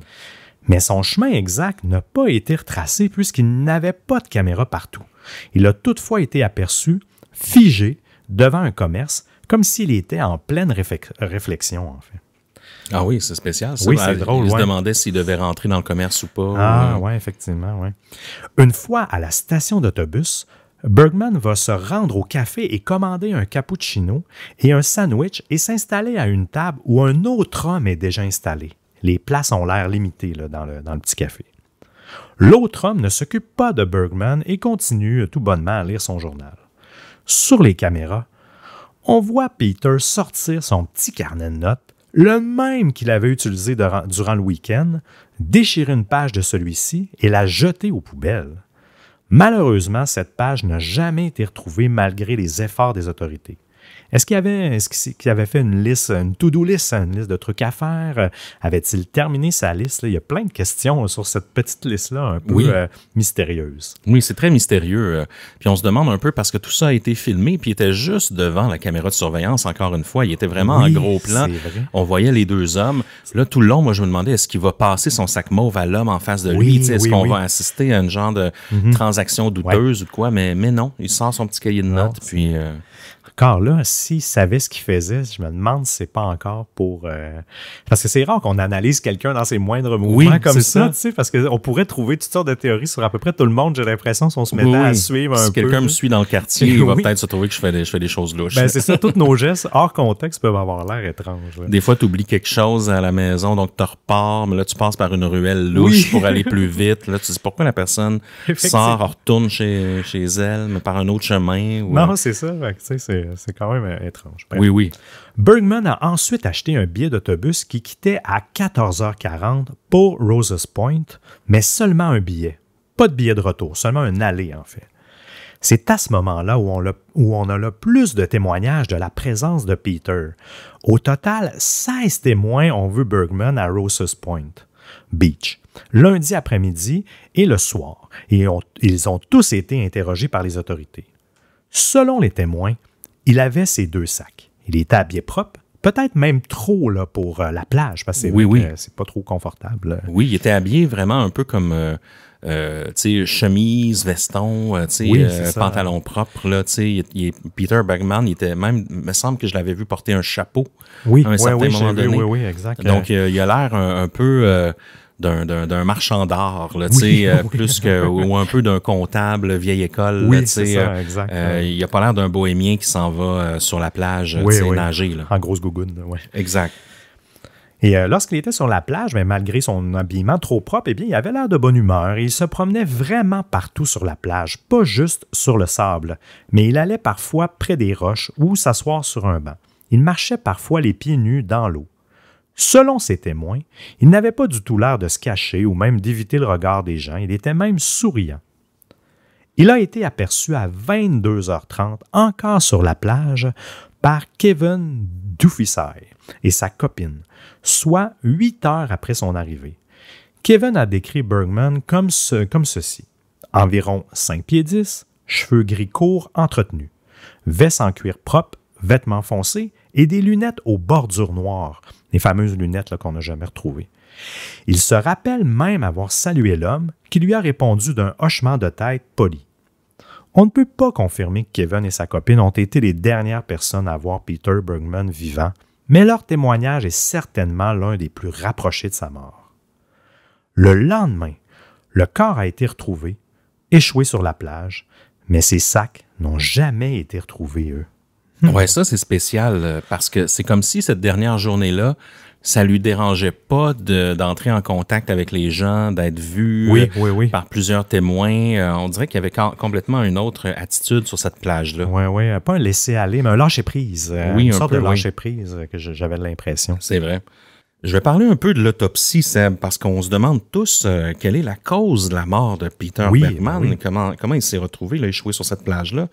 Mais son chemin exact n'a pas été retracé puisqu'il n'avait pas de caméra partout. Il a toutefois été aperçu, figé, devant un commerce, comme s'il était en pleine réflexion, en fait. Ah oui, c'est spécial, ça. Oui, c'est drôle. Il se demandait s'il devait rentrer dans le commerce ou pas. Ah, oui, effectivement, oui. Une fois à la station d'autobus, Bergman va se rendre au café et commander un cappuccino et un sandwich et s'installer à une table où un autre homme est déjà installé. Les places ont l'air limitées là, dans le petit café. L'autre homme ne s'occupe pas de Bergman et continue tout bonnement à lire son journal. Sur les caméras, on voit Peter sortir son petit carnet de notes, le même qu'il avait utilisé durant le week-end, déchirer une page de celui-ci et la jeter aux poubelles. Malheureusement, cette page n'a jamais été retrouvée malgré les efforts des autorités. Est-ce qu'il avait fait une liste, une to-do list, une liste de trucs à faire? Avait-il terminé sa liste? Là, il y a plein de questions sur cette petite liste-là, un peu mystérieuse. Oui, c'est très mystérieux. Puis on se demande un peu parce que tout ça a été filmé, puis il était juste devant la caméra de surveillance, encore une fois. Il était vraiment en gros plan. On voyait les deux hommes. Là, tout le long, moi, je me demandais, est-ce qu'il va passer son sac mauve à l'homme en face de lui? Est-ce qu'on va assister à une genre de transaction douteuse ou de quoi? Mais non, il sort son petit cahier de notes, puis... Encore là, s'il savait ce qu'il faisait, je me demande si c'est pas encore pour... Parce que c'est rare qu'on analyse quelqu'un dans ses moindres mouvements comme ça, tu sais, parce qu'on pourrait trouver toutes sortes de théories sur à peu près tout le monde, j'ai l'impression, si on se mettait à suivre un peu. Si quelqu'un me suit dans le quartier, il va peut-être se trouver que je fais des choses louches. Ben, c'est ça, tous nos gestes hors contexte peuvent avoir l'air étranges. Là. Des fois, tu oublies quelque chose à la maison, donc tu repars, mais là, tu passes par une ruelle louche pour aller plus vite. Là, tu te dis pourquoi la personne sort, retourne chez elle, mais par un autre chemin. Ou... Non, c'est ça, tu sais, c'est quand même étrange. Bref. Oui. Bergman a ensuite acheté un billet d'autobus qui quittait à 14h40 pour Roses Point, mais seulement un billet. Pas de billet de retour, seulement un aller en fait. C'est à ce moment-là où on a le plus de témoignages de la présence de Peter. Au total, 16 témoins ont vu Bergman à Roses Point Beach, lundi après-midi et le soir, et ils ont tous été interrogés par les autorités. Selon les témoins, il avait ses 2 sacs. Il était habillé propre, peut-être même trop là, pour la plage, parce que c'est pas trop confortable. Oui, il était habillé vraiment un peu comme chemise, veston, pantalon propre. Là, Peter Bergman, il me semble que je l'avais vu porter un chapeau à un certain moment donné. Oui, exact. Donc, il a l'air un peu... d'un marchand d'art, là, plus que ou un peu d'un comptable vieille école. Oui, c'est ça, exact. Il n'a pas l'air d'un bohémien qui s'en va sur la plage nager. Là. En grosse gougoune, oui. Exact. Et lorsqu'il était sur la plage, mais malgré son habillement trop propre, eh bien, il avait l'air de bonne humeur et il se promenait vraiment partout sur la plage, pas juste sur le sable, mais il allait parfois près des roches ou s'asseoir sur un banc. Il marchait parfois les pieds nus dans l'eau. Selon ses témoins, il n'avait pas du tout l'air de se cacher ou même d'éviter le regard des gens. Il était même souriant. Il a été aperçu à 22h30, encore sur la plage, par Kevin Dufficy et sa copine, soit 8 heures après son arrivée. Kevin a décrit Bergman comme ceci. Environ 5 pieds 10, cheveux gris courts entretenus, veste en cuir propre, vêtements foncés et des lunettes aux bordures noires, les fameuses lunettes là, qu'on n'a jamais retrouvées. Il se rappelle même avoir salué l'homme qui lui a répondu d'un hochement de tête poli. On ne peut pas confirmer que Kevin et sa copine ont été les dernières personnes à voir Peter Bergman vivant, mais leur témoignage est certainement l'un des plus rapprochés de sa mort. Le lendemain, le corps a été retrouvé, échoué sur la plage, mais ses sacs n'ont jamais été retrouvés, eux. Ouais, ça, c'est spécial parce que c'est comme si cette dernière journée-là, ça lui dérangeait pas d'entrer en contact avec les gens, d'être vu par plusieurs témoins. On dirait qu'il y avait complètement une autre attitude sur cette plage-là. Oui, pas un laisser-aller, mais un lâcher-prise. Une sorte de lâcher-prise que j'avais l'impression. C'est vrai. Je vais parler un peu de l'autopsie, Seb, parce qu'on se demande tous quelle est la cause de la mort de Peter Bergman. Comment il s'est retrouvé là, échoué sur cette plage-là.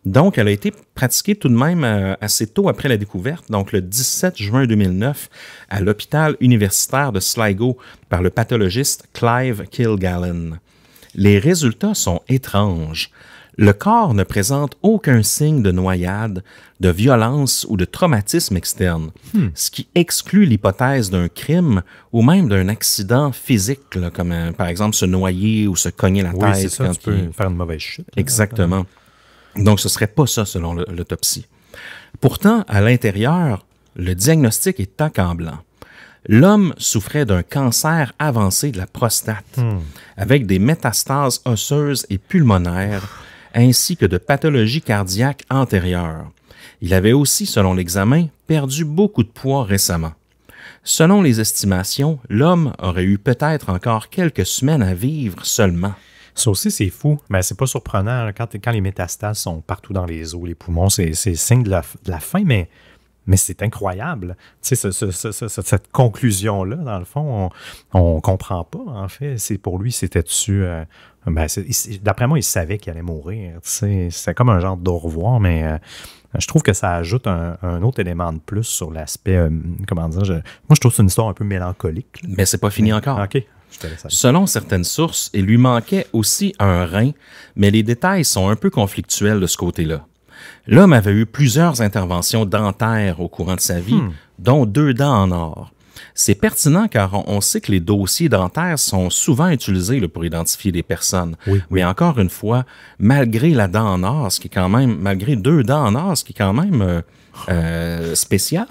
Donc, elle a été pratiquée tout de même assez tôt après la découverte, donc le 17 juin 2009, à l'hôpital universitaire de Sligo par le pathologiste Clive Kilgallen. Les résultats sont étranges. Le corps ne présente aucun signe de noyade, de violence ou de traumatisme externe, ce qui exclut l'hypothèse d'un crime ou même d'un accident physique, là, comme par exemple se noyer ou se cogner la tête. Oui, c'est ça, tu peux faire une mauvaise chute. Exactement. Donc, ce ne serait pas ça selon l'autopsie. Pourtant, à l'intérieur, le diagnostic est accablant. L'homme souffrait d'un cancer avancé de la prostate, avec des métastases osseuses et pulmonaires, ainsi que de pathologies cardiaques antérieures. Il avait aussi, selon l'examen, perdu beaucoup de poids récemment. Selon les estimations, l'homme aurait eu peut-être encore quelques semaines à vivre seulement. Ça aussi, c'est fou, mais c'est pas surprenant. Quand les métastases sont partout dans les os, les poumons, c'est signe de la fin, mais c'est incroyable. Tu sais, cette conclusion-là, dans le fond, on comprend pas, en fait. Pour lui, c'était-tu... d'après moi, il savait qu'il allait mourir. Tu sais, c'est comme un genre d'au revoir, mais je trouve que ça ajoute un autre élément de plus sur l'aspect... moi, je trouve que c'est une histoire un peu mélancolique. Mais c'est pas fini encore. OK. Selon certaines sources, il lui manquait aussi un rein, mais les détails sont un peu conflictuels de ce côté-là. L'homme avait eu plusieurs interventions dentaires au courant de sa vie, dont 2 dents en or. C'est pertinent car on sait que les dossiers dentaires sont souvent utilisés là, pour identifier des personnes. Oui. Mais encore une fois, malgré la dent en or, malgré 2 dents en or, ce qui est quand même spécial,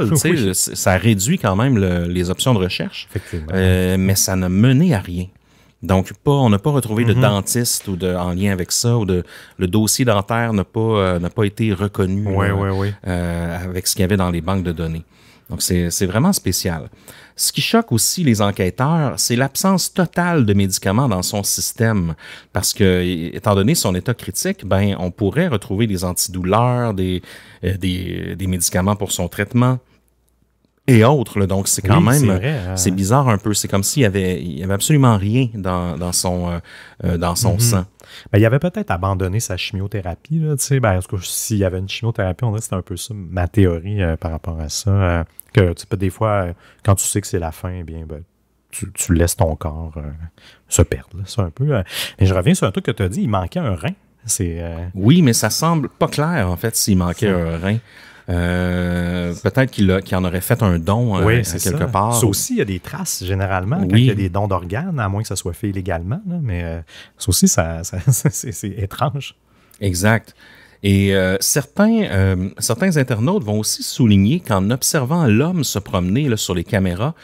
ça réduit quand même les options de recherche, mais ça n'a mené à rien. Donc, on n'a pas retrouvé de dentiste ou en lien avec ça, ou le dossier dentaire n'a pas été reconnu avec ce qu'il y avait dans les banques de données. Donc, c'est vraiment spécial. Ce qui choque aussi les enquêteurs, c'est l'absence totale de médicaments dans son système. Parce que, étant donné son état critique, on pourrait retrouver des antidouleurs, des médicaments pour son traitement et autres. Là. Donc, c'est quand même... C'est bizarre un peu. C'est comme s'il y avait absolument rien dans son sang. Il avait peut-être abandonné sa chimiothérapie. Là, s'il y avait une chimiothérapie, on dirait que c'était un peu ça, ma théorie par rapport à ça. Que des fois, quand tu sais que c'est la fin, tu laisses ton corps se perdre. Là, c'est un peu. Mais je reviens sur un truc que tu as dit, il manquait un rein. Oui, mais ça semble pas clair, en fait, s'il manquait un rein. Peut-être qu'il en aurait fait un don quelque part. Ça aussi, il y a des traces, généralement, quand il y a des dons d'organes, à moins que ça soit fait illégalement. Là, mais ça aussi, c'est étrange. Exact. Et certains internautes vont aussi souligner qu'en observant l'homme se promener là, sur les caméras,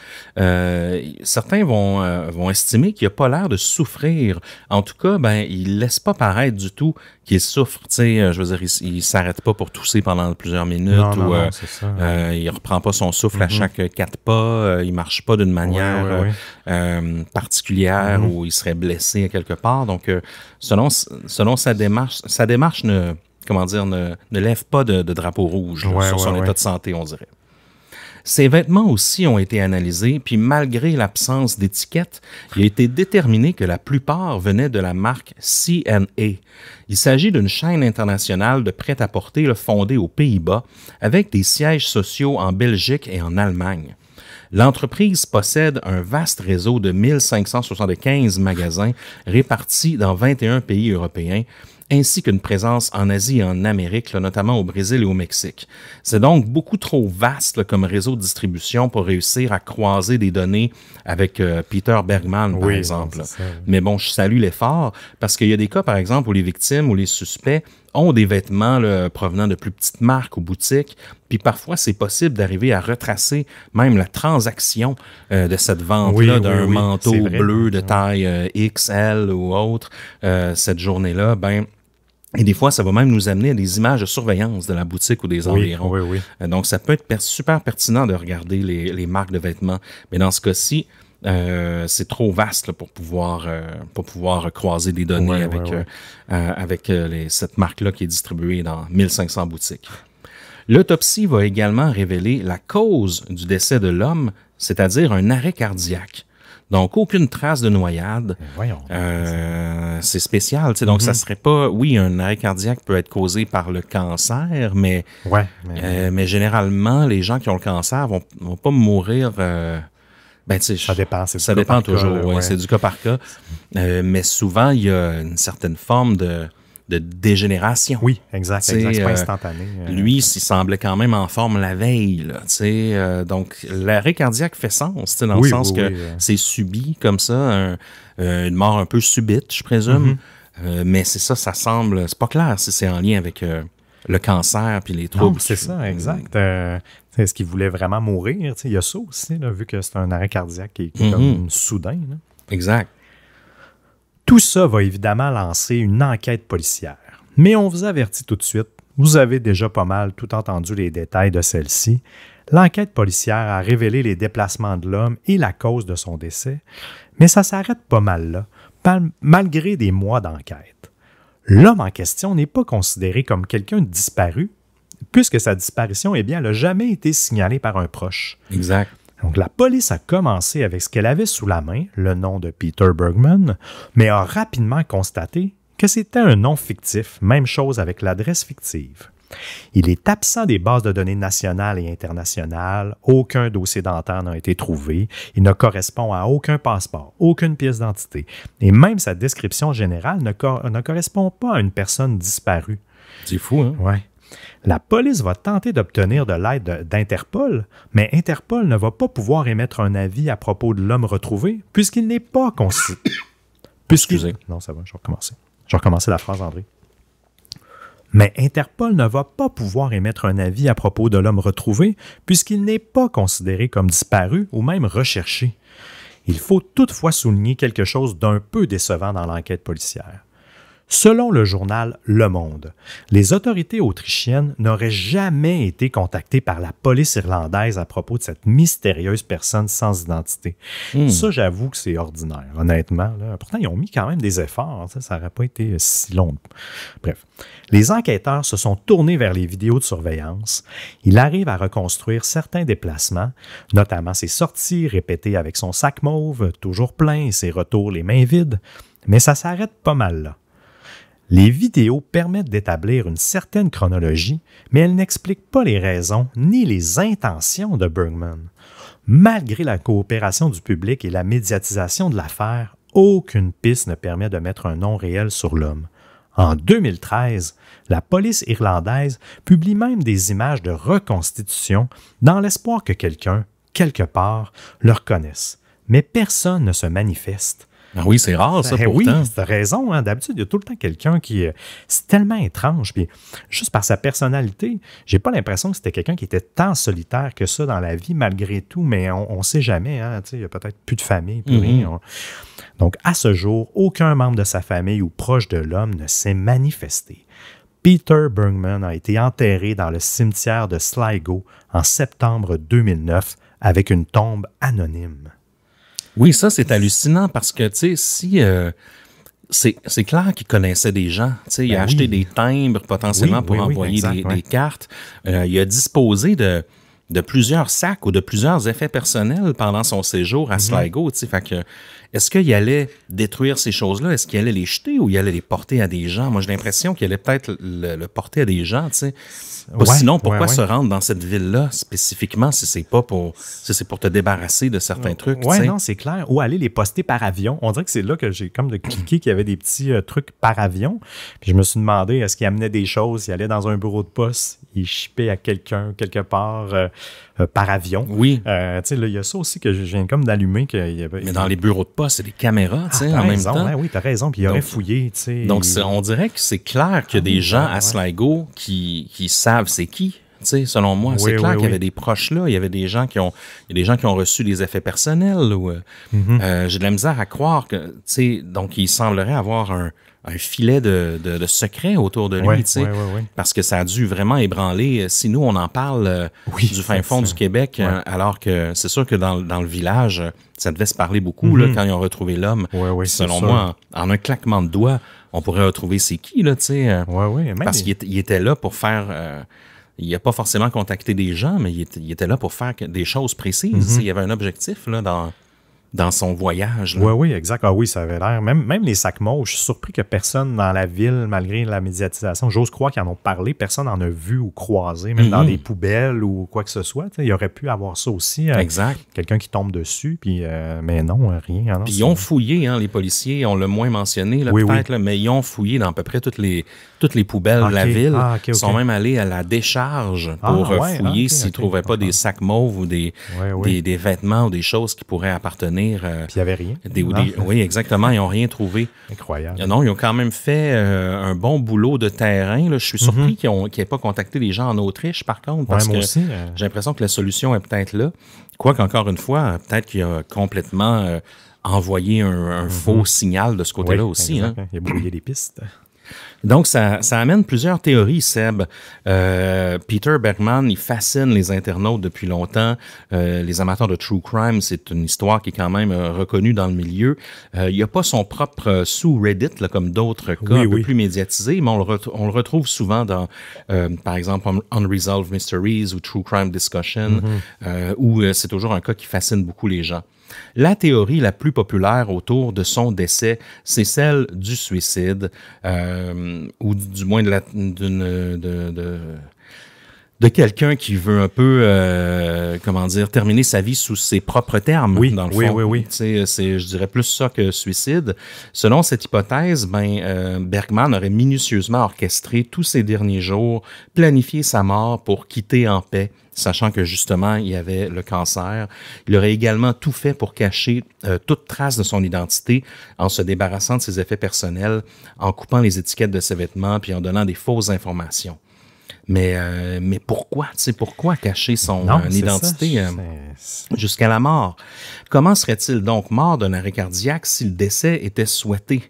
certains vont estimer qu'il n'a pas l'air de souffrir. En tout cas, il laisse pas paraître du tout qu'il souffre. Tu sais, je veux dire, il s'arrête pas pour tousser pendant plusieurs minutes. Non, c'est ça. Il reprend pas son souffle à chaque 4 pas. Il marche pas d'une manière particulière où il serait blessé quelque part. Donc, selon sa démarche ne lève pas de drapeau rouge sur son état de santé, on dirait. Ses vêtements aussi ont été analysés, puis malgré l'absence d'étiquette, il a été déterminé que la plupart venaient de la marque C&A. Il s'agit d'une chaîne internationale de prêt-à-porter fondée aux Pays-Bas, avec des sièges sociaux en Belgique et en Allemagne. L'entreprise possède un vaste réseau de 1575 magasins répartis dans 21 pays européens, ainsi qu'une présence en Asie et en Amérique, là, notamment au Brésil et au Mexique. C'est donc beaucoup trop vaste là, comme réseau de distribution pour réussir à croiser des données avec Peter Bergman, par exemple. Ça, mais bon, je salue l'effort parce qu'il y a des cas, par exemple, où les victimes ou les suspects ont des vêtements là, provenant de plus petites marques ou boutiques, puis parfois c'est possible d'arriver à retracer même la transaction de cette vente-là d'un manteau bleu de taille XL ou autre cette journée-là, et des fois, ça va même nous amener à des images de surveillance de la boutique ou des environs. Donc, ça peut être super pertinent de regarder les marques de vêtements. Mais dans ce cas-ci, c'est trop vaste là, pour pouvoir croiser des données avec cette marque-là qui est distribuée dans 1500 boutiques. L'autopsie va également révéler la cause du décès de l'homme, c'est-à-dire un arrêt cardiaque. Donc, aucune trace de noyade. C'est spécial. Donc, ça serait pas... Oui, un arrêt cardiaque peut être causé par le cancer, mais généralement, les gens qui ont le cancer vont pas mourir... ça dépend. Ça dépend toujours. C'est du cas par cas. Mais souvent, il y a une certaine forme de dégénération. Oui, exact. C'est pas instantané. Lui, il semblait quand même en forme la veille. Là, donc, l'arrêt cardiaque fait sens, dans le sens que c'est subi comme ça, une mort un peu subite, je présume. Mais c'est ça semble... C'est pas clair si c'est en lien avec le cancer puis les troubles. Non, c'est ça, exact. Est-ce qu'il voulait vraiment mourir? Il y a ça aussi, là, vu que c'est un arrêt cardiaque qui est comme soudain. Là. Exact. Tout ça va évidemment lancer une enquête policière. Mais on vous avertit tout de suite, vous avez déjà pas mal tout entendu les détails de celle-ci. L'enquête policière a révélé les déplacements de l'homme et la cause de son décès, mais ça s'arrête pas mal là, malgré des mois d'enquête. L'homme en question n'est pas considéré comme quelqu'un de disparu, puisque sa disparition, n'a jamais été signalée par un proche. Exact. Donc, la police a commencé avec ce qu'elle avait sous la main, le nom de Peter Bergman, mais a rapidement constaté que c'était un nom fictif, même chose avec l'adresse fictive. Il est absent des bases de données nationales et internationales, aucun dossier dentaire n'a été trouvé, il ne correspond à aucun passeport, aucune pièce d'identité, et même sa description générale ne correspond pas à une personne disparue. C'est fou, hein? Ouais. La police va tenter d'obtenir de l'aide d'Interpol, mais Interpol ne va pas pouvoir émettre un avis à propos de l'homme retrouvé puisqu'il n'est pas considéré. Excusez. Non, ça va, je vais recommencer. Je vais recommencer la phrase, André. Mais Interpol ne va pas pouvoir émettre un avis à propos de l'homme retrouvé puisqu'il n'est pas considéré comme disparu ou même recherché. Il faut toutefois souligner quelque chose d'un peu décevant dans l'enquête policière. Selon le journal Le Monde, les autorités autrichiennes n'auraient jamais été contactées par la police irlandaise à propos de cette mystérieuse personne sans identité. Ça, j'avoue que c'est ordinaire, honnêtement. Là. Pourtant, ils ont mis quand même des efforts. Ça n'aurait pas été si long. Bref, les enquêteurs se sont tournés vers les vidéos de surveillance. Ils arrivent à reconstruire certains déplacements, notamment ses sorties répétées avec son sac mauve, toujours plein, et ses retours les mains vides. Mais ça s'arrête pas mal là. Les vidéos permettent d'établir une certaine chronologie, mais elles n'expliquent pas les raisons ni les intentions de Bergman. Malgré la coopération du public et la médiatisation de l'affaire, aucune piste ne permet de mettre un nom réel sur l'homme. En 2013, la police irlandaise publie même des images de reconstitution dans l'espoir que quelqu'un, quelque part, le reconnaisse. Mais personne ne se manifeste. Ah oui, c'est rare, ça, pourtant. Oui, tu as raison. Hein. D'habitude, il y a tout le temps quelqu'un qui... C'est tellement étrange. Puis, juste par sa personnalité, j'ai pas l'impression que c'était quelqu'un qui était tant solitaire que ça dans la vie, malgré tout, mais on ne sait jamais. Hein. Il n'y a peut-être plus de famille, plus rien. Donc, à ce jour, aucun membre de sa famille ou proche de l'homme ne s'est manifesté. Peter Bergman a été enterré dans le cimetière de Sligo en septembre 2009 avec une tombe anonyme. Oui, ça, c'est hallucinant parce que, tu sais, si... c'est clair qu'il connaissait des gens. Tu sais, il a acheté des timbres potentiellement pour envoyer des cartes. Il a disposé de de plusieurs sacs ou de plusieurs effets personnels pendant son séjour à Sligo. Fait que, est-ce qu'il allait détruire ces choses-là? Est-ce qu'il allait les jeter ou il allait les porter à des gens? Moi, j'ai l'impression qu'il allait peut-être le porter à des gens. Sinon, pourquoi se rendre dans cette ville-là spécifiquement si c'est pour te débarrasser de certains trucs? Oui, non, c'est clair. Ou aller les poster par avion. On dirait que c'est là que j'ai comme de cliquer qu'il y avait des petits trucs par avion. Puis je me suis demandé, est-ce qu'il amenait des choses? Il allait dans un bureau de poste, il shippait à quelqu'un quelque part par avion. Oui. Là, il y a ça aussi que je viens comme d'allumer. Mais dans les bureaux de poste, c'est des caméras, en même temps. Hein, oui, t'as raison. Puis il aurait fouillé. Donc, on dirait que c'est clair qu'il y a des gens à Sligo qui savent c'est qui. Selon moi, c'est clair qu'il y avait des proches là, il y avait des gens qui ont reçu des effets personnels. J'ai de la misère à croire que, donc il semblerait avoir un filet de secret autour de lui, parce que ça a dû vraiment ébranler. Si nous, on en parle du fin fond du Québec, alors que c'est sûr que dans le village, ça devait se parler beaucoup là, quand ils ont retrouvé l'homme. Selon moi, en un claquement de doigts, on pourrait retrouver c'est qui, là, parce qu'il était là pour faire... il n'a pas forcément contacté des gens, mais il était là pour faire des choses précises. Il y avait un objectif là, dans son voyage. Oui, exact. Ah oui, ça avait l'air. Même les sacs mauves, je suis surpris que personne dans la ville, malgré la médiatisation, j'ose croire qu'ils en ont parlé, personne n'en a vu ou croisé, même dans des poubelles ou quoi que ce soit. Il aurait pu avoir ça aussi. Exact. Quelqu'un qui tombe dessus, puis mais non, rien. Puis ils ont fouillé, les policiers, on l'a moins mentionné, là, peut-être, là, mais ils ont fouillé dans à peu près toutes les poubelles de la ville. Ils sont même allés à la décharge pour fouiller s'ils ne trouvaient pas des sacs mauves ou des vêtements ou des choses qui pourraient appartenir. Puis il n'y avait rien. Oui, exactement. Ils n'ont rien trouvé. Incroyable. Non, ils ont quand même fait un bon boulot de terrain. Là. Je suis surpris qu'ils n'aient pas contacté les gens en Autriche, par contre, parce que j'ai l'impression que la solution est peut-être là. Quoique, encore une fois, peut-être qu'il a complètement envoyé un faux signal de ce côté-là aussi. Hein. Il a brouillé les pistes. Donc, ça amène plusieurs théories, Seb. Peter Bergman, il fascine les internautes depuis longtemps. Les amateurs de true crime, c'est une histoire qui est quand même reconnue dans le milieu. Il n'y a pas son propre sous-Reddit, là, comme d'autres cas un peu plus médiatisés, mais on le retrouve souvent dans, par exemple, Unresolved Mysteries ou True Crime Discussion, où c'est toujours un cas qui fascine beaucoup les gens. La théorie la plus populaire autour de son décès, c'est celle du suicide, ou du moins de quelqu'un qui veut un peu, terminer sa vie sous ses propres termes, dans le fond. Oui. Je dirais plus ça que suicide. Selon cette hypothèse, Bergman aurait minutieusement orchestré tous ses derniers jours, planifié sa mort pour quitter en paix, sachant que justement, il y avait le cancer. Il aurait également tout fait pour cacher toute trace de son identité en se débarrassant de ses effets personnels, en coupant les étiquettes de ses vêtements puis en donnant des fausses informations. Mais pourquoi? Pourquoi cacher son identité jusqu'à la mort? Comment serait-il donc mort d'un arrêt cardiaque si le décès était souhaité?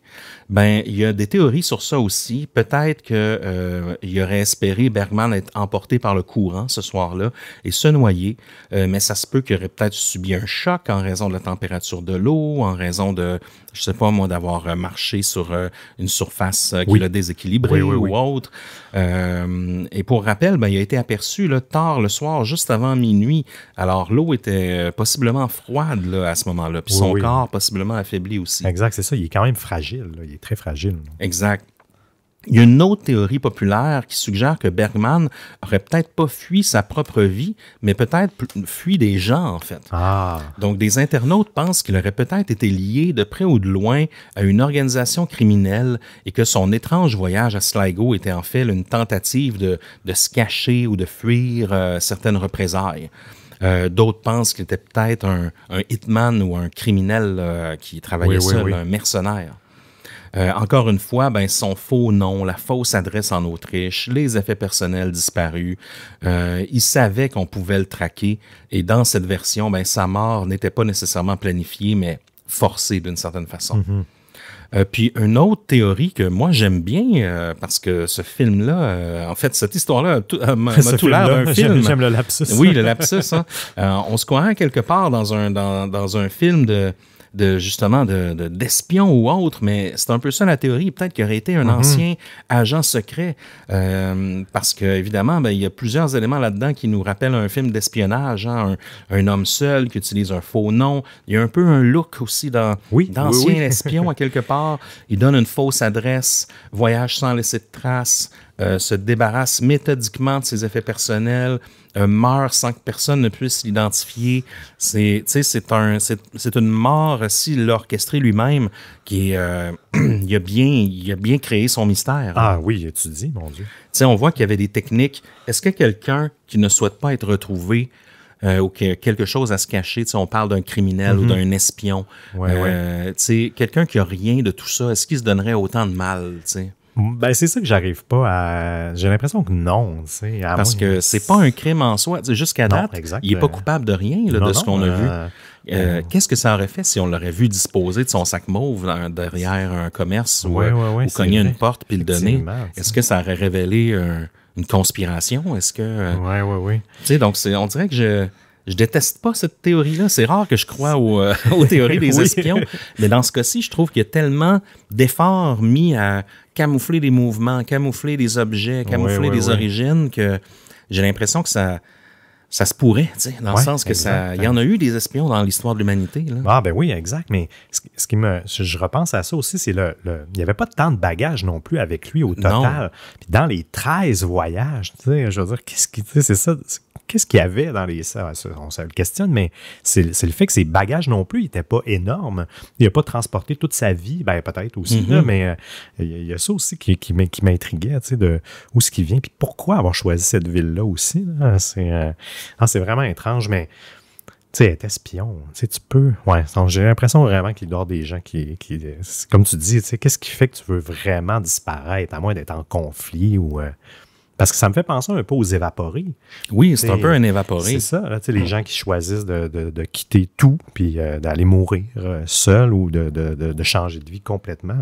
Il y a des théories sur ça aussi. Peut-être qu'il aurait espéré Bergman être emporté par le courant ce soir-là et se noyer, mais ça se peut qu'il aurait peut-être subi un choc en raison de la température de l'eau, en raison de, je sais pas moi, d'avoir marché sur une surface qui l'a déséquilibré ou autre. Et pour rappel, il a été aperçu là, tard le soir, juste avant minuit. Alors, l'eau était possiblement froide là, à ce moment-là, puis son corps possiblement affaibli aussi. Exact, c'est ça. Il est quand même fragile. Là. Il est très fragile. Là. Exact. Il y a une autre théorie populaire qui suggère que Bergman aurait peut-être pas fui sa propre vie, mais peut-être fui des gens, en fait. Donc, des internautes pensent qu'il aurait peut-être été lié de près ou de loin à une organisation criminelle et que son étrange voyage à Sligo était en fait une tentative de se cacher ou de fuir certaines représailles. D'autres pensent qu'il était peut-être un hitman ou un criminel qui travaillait seul, un mercenaire. Encore une fois, son faux nom, la fausse adresse en Autriche, les effets personnels disparus, il savait qu'on pouvait le traquer et dans cette version, sa mort n'était pas nécessairement planifiée, mais forcée d'une certaine façon. Puis une autre théorie que moi j'aime bien, parce que ce film-là, en fait, cette histoire-là m'a tout l'air d'un film. J'aime le lapsus. Oui, le lapsus. On se croirait quelque part dans un film justement d'espion ou autre, mais c'est un peu ça la théorie. Peut-être qu'il aurait été un ancien agent secret, parce que évidemment, il y a plusieurs éléments là-dedans qui nous rappellent un film d'espionnage, hein, un homme seul qui utilise un faux nom. Il y a un peu un look aussi d'ancien espion à quelque part. Il donne une fausse adresse, voyage sans laisser de traces, se débarrasse méthodiquement de ses effets personnels, meurt sans que personne ne puisse l'identifier. C'est une mort, s'il l'a orchestrée lui-même, qui est, il a bien créé son mystère. Ah oui, tu dis, mon Dieu. On voit qu'il y avait des techniques. Est-ce que quelqu'un qui ne souhaite pas être retrouvé ou qui a quelque chose à se cacher, on parle d'un criminel ou d'un espion, quelqu'un qui n'a rien de tout ça, est-ce qu'il se donnerait autant de mal, t'sais? Ben, c'est ça que j'arrive pas à... J'ai l'impression que non, tu sais. Parce que c'est pas un crime en soi. Jusqu'à date, il n'est pas coupable de rien de ce qu'on a vu. Qu'est-ce que ça aurait fait si on l'aurait vu disposer de son sac mauve derrière un commerce ou cogner une porte puis le donner? Est-ce que ça aurait révélé une conspiration? Est-ce que... Oui. Tu sais, donc on dirait que je déteste pas cette théorie-là. C'est rare que je croie aux théories des espions. Mais dans ce cas-ci, je trouve qu'il y a tellement d'efforts mis à camoufler les mouvements, camoufler les objets, camoufler les origines, que j'ai l'impression que ça se pourrait, tu sais, dans le sens que il y en a eu des espions dans l'histoire de l'humanité. Là. Ah ben oui, exact. Mais je repense à ça aussi, c'est il n'y avait pas tant de bagages non plus avec lui au total. Puis dans les 13 voyages, tu sais, je veux dire, qu'est-ce qu'il y avait dans les... On se le questionne, mais c'est le fait que ses bagages non plus n'étaient pas énormes. Il n'a pas transporté toute sa vie, ben peut-être aussi, là, mais il y a ça aussi qui m'intriguait, tu sais, de où est-ce qu'il vient, puis pourquoi avoir choisi cette ville-là aussi. Là, c'est vraiment étrange, mais tu sais, être espion, tu sais, tu peux... Ouais, j'ai l'impression vraiment qu'il doit y avoir des gens qui comme tu dis, tu sais, qu'est-ce qui fait que tu veux vraiment disparaître, à moins d'être en conflit ou... Parce que ça me fait penser un peu aux évaporés. Oui, c'est un peu un évaporé. C'est ça, là, les gens qui choisissent de quitter tout puis d'aller mourir seul ou de changer de vie complètement.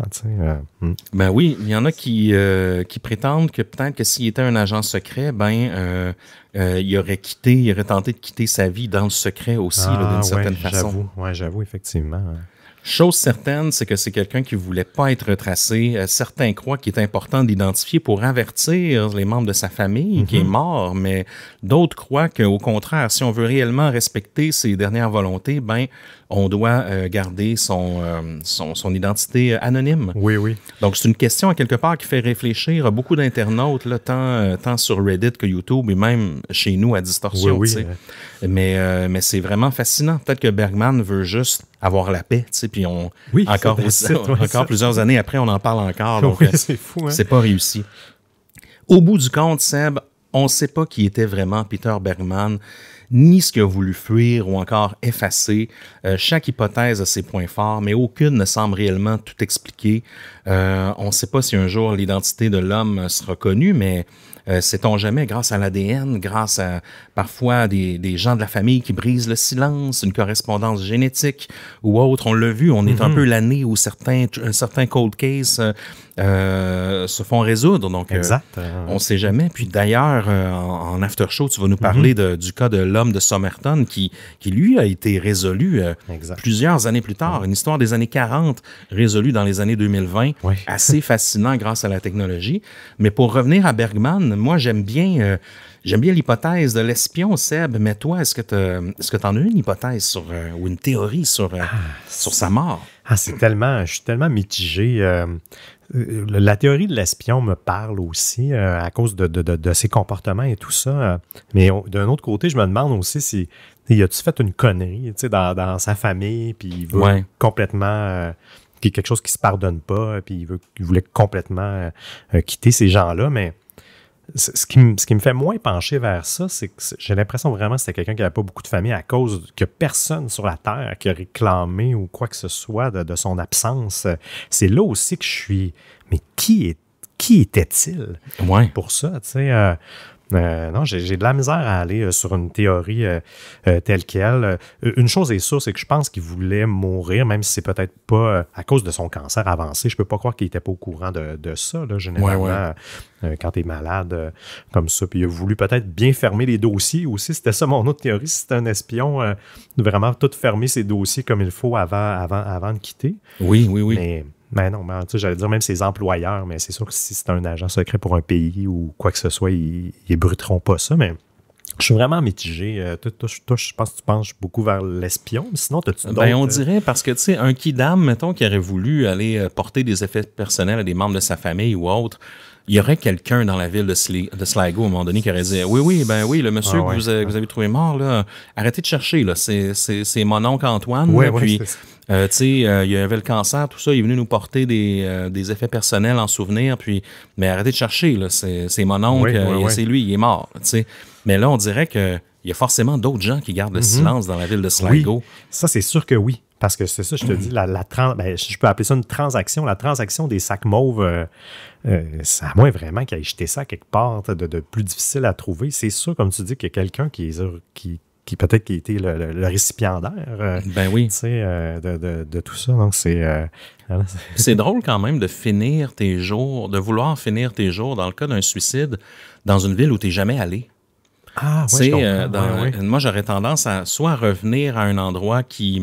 Ben oui, il y en a qui prétendent que peut-être que s'il était un agent secret, il aurait tenté de quitter sa vie dans le secret aussi, d'une certaine façon. J'avoue, effectivement. Chose certaine, c'est que c'est quelqu'un qui ne voulait pas être retracé. Certains croient qu'il est important d'identifier pour avertir les membres de sa famille qui est mort, mais d'autres croient qu'au contraire, si on veut réellement respecter ses dernières volontés, on doit garder son identité anonyme. Oui. Donc, c'est une question, à quelque part, qui fait réfléchir beaucoup d'internautes, là, tant sur Reddit que YouTube et même chez nous à Distorsion. Oui. Mais c'est vraiment fascinant. Peut-être que Bergman veut juste avoir la paix, puis encore plusieurs années après, on en parle encore. Donc, c'est fou. Hein? C'est pas réussi. Au bout du compte, Seb, on ne sait pas qui était vraiment Peter Bergman, ni ce qu'il a voulu fuir ou encore effacer. Chaque hypothèse a ses points forts, mais aucune ne semble réellement tout expliquer. On ne sait pas si un jour l'identité de l'homme sera connue, mais sait-on jamais, grâce à l'ADN, grâce à parfois des gens de la famille qui brisent le silence, une correspondance génétique ou autre. On l'a vu, on est un peu l'année où certains cold cases se font résoudre. Donc, on ne sait jamais. Puis d'ailleurs, en after show, tu vas nous parler du cas de l'homme de Somerton qui lui, a été résolu plusieurs années plus tard. Une histoire des années 40, résolue dans les années 2020. Assez fascinant grâce à la technologie. Mais pour revenir à Bergman, moi, j'aime bien l'hypothèse de l'espion, Seb. Mais toi, est-ce que tu en as une hypothèse ou une théorie sur sa mort? Je suis tellement mitigé. La théorie de l'espion me parle aussi à cause de ses comportements et tout ça. Mais d'un autre côté, je me demande aussi si il a-tu fait une connerie dans sa famille, puis il veut complètement... quelque chose qui se pardonne pas, puis il voulait complètement quitter ces gens-là, mais ce qui me fait moins pencher vers ça, c'est que j'ai l'impression vraiment que c'était quelqu'un qui n'avait pas beaucoup de famille à cause que personne sur la Terre qui a réclamé ou quoi que ce soit de son absence. C'est là aussi que je suis... Mais qui était-il pour ça? Non, j'ai de la misère à aller sur une théorie telle qu'elle. Une chose est sûre, c'est que je pense qu'il voulait mourir, même si c'est peut-être pas à cause de son cancer avancé. Je peux pas croire qu'il était pas au courant de ça, là, généralement, quand tu es malade comme ça. Puis il a voulu peut-être bien fermer les dossiers aussi. C'était ça mon autre théorie. Si c'était un espion, vraiment tout fermer ses dossiers comme il faut avant de quitter. Oui. Mais non, j'allais dire même ses employeurs, mais c'est sûr que si c'est un agent secret pour un pays ou quoi que ce soit, ils ébruiteront pas ça, mais je suis vraiment mitigé. Toi, je pense que tu penches beaucoup vers l'espion, mais sinon, t'as-tu d'autres? On dirait, parce que, tu sais, un kidam, mettons, qui aurait voulu aller porter des effets personnels à des membres de sa famille ou autre, il y aurait quelqu'un dans la ville de Sligo, à un moment donné, qui aurait dit « Oui, le monsieur que vous avez trouvé mort, là, arrêtez de chercher, là, c'est mon oncle Antoine. » Puis, tu sais, il avait le cancer, tout ça, il est venu nous porter des effets personnels en souvenir, puis, mais arrêtez de chercher, là, c'est mon oncle, c'est lui, il est mort, tu sais. Mais là, on dirait qu'il y a forcément d'autres gens qui gardent le silence dans la ville de Sligo. Oui, ça, c'est sûr que oui. Parce que c'est ça, je te dis, je peux appeler ça une transaction. La transaction des sacs mauves, c'est à moins vraiment qu'il ait jeté ça quelque part de plus difficile à trouver. C'est sûr, comme tu dis, qu'il y a quelqu'un qui peut-être qui a été le récipiendaire de tout ça. Donc, c'est drôle quand même de finir tes jours, de vouloir finir tes jours, dans le cas d'un suicide, dans une ville où tu n'es jamais allé. Ah, oui, moi, j'aurais tendance à soit revenir à un endroit qui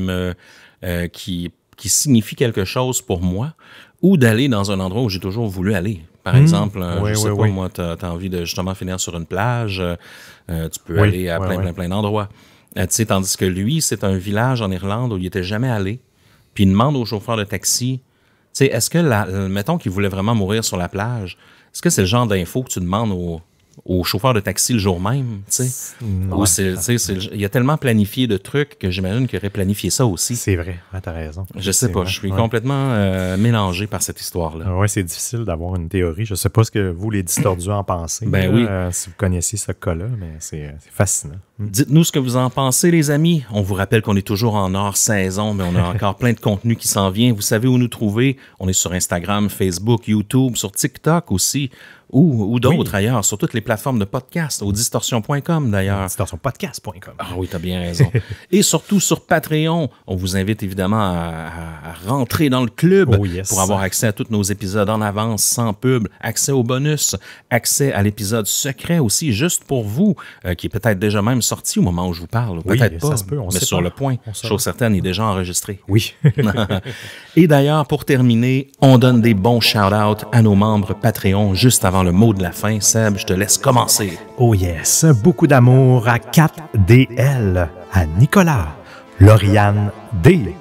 signifie quelque chose pour moi, ou d'aller dans un endroit où j'ai toujours voulu aller. Par exemple, je sais pas, moi, tu as envie de justement finir sur une plage, tu peux aller à plein d'endroits. Tandis que lui, c'est un village en Irlande où il n'était jamais allé, puis il demande au chauffeur de taxi, est-ce que, mettons qu'il voulait vraiment mourir sur la plage, est-ce que c'est le genre d'info que tu demandes au chauffeur de taxi le jour même, tu sais? Il y a tellement planifié de trucs que j'imagine qu'il aurait planifié ça aussi. C'est vrai, t'as raison. Je sais pas, je suis complètement mélangé par cette histoire-là. Oui, c'est difficile d'avoir une théorie. Je sais pas ce que vous, les distordus, en pensez. Si vous connaissiez ce cas-là, mais c'est fascinant. Dites-nous ce que vous en pensez, les amis. On vous rappelle qu'on est toujours en hors saison, mais on a encore plein de contenu qui s'en vient. Vous savez où nous trouver. On est sur Instagram, Facebook, YouTube, sur TikTok aussi, ou d'autres ailleurs, sur toutes les plateformes de podcast, au distorsion.com d'ailleurs. Distorsionpodcast.com. Ah oui, t'as bien raison. Et surtout sur Patreon. On vous invite évidemment à rentrer dans le club pour avoir accès à tous nos épisodes en avance, sans pub, accès aux bonus, accès à l'épisode secret aussi, juste pour vous, qui est peut-être déjà même sorti au moment où je vous parle. Peut-être pas, ça se peut, mais sur le point. Chose certaine, il est déjà enregistré. Oui. Et d'ailleurs, pour terminer, on donne des bons shout-outs à nos membres Patreon juste avant le mot de la fin. Seb, je te laisse commencer. Oh yes, beaucoup d'amour à 4DL, à Nicolas, Lauriane D,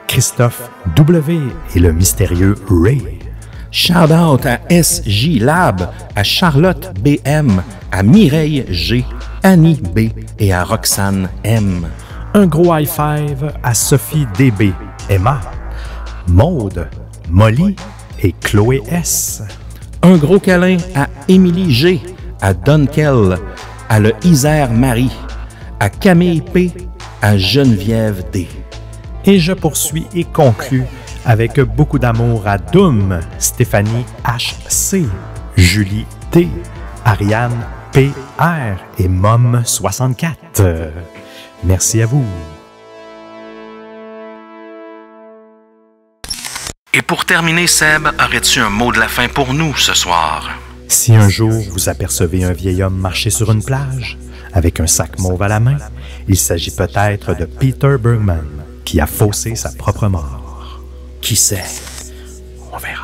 Christophe W et le mystérieux Ray. Shout-out à SJ Lab, à Charlotte BM, à Mireille G, Annie B et à Roxane M. Un gros high five à Sophie DB, Emma, Maude, Molly et Chloé S. Un gros câlin à Émilie G, à Dunkel, à le Isère Marie, à Camille P, à Geneviève D. Et je poursuis et conclus avec beaucoup d'amour à Doom, Stéphanie HC, Julie T, Ariane PR et Mom64. Merci à vous. Et pour terminer, Seb, aurais-tu un mot de la fin pour nous ce soir? Si un jour vous apercevez un vieil homme marcher sur une plage avec un sac mauve à la main, il s'agit peut-être de Peter Bergman qui a faussé sa propre mort. Qui sait? On verra.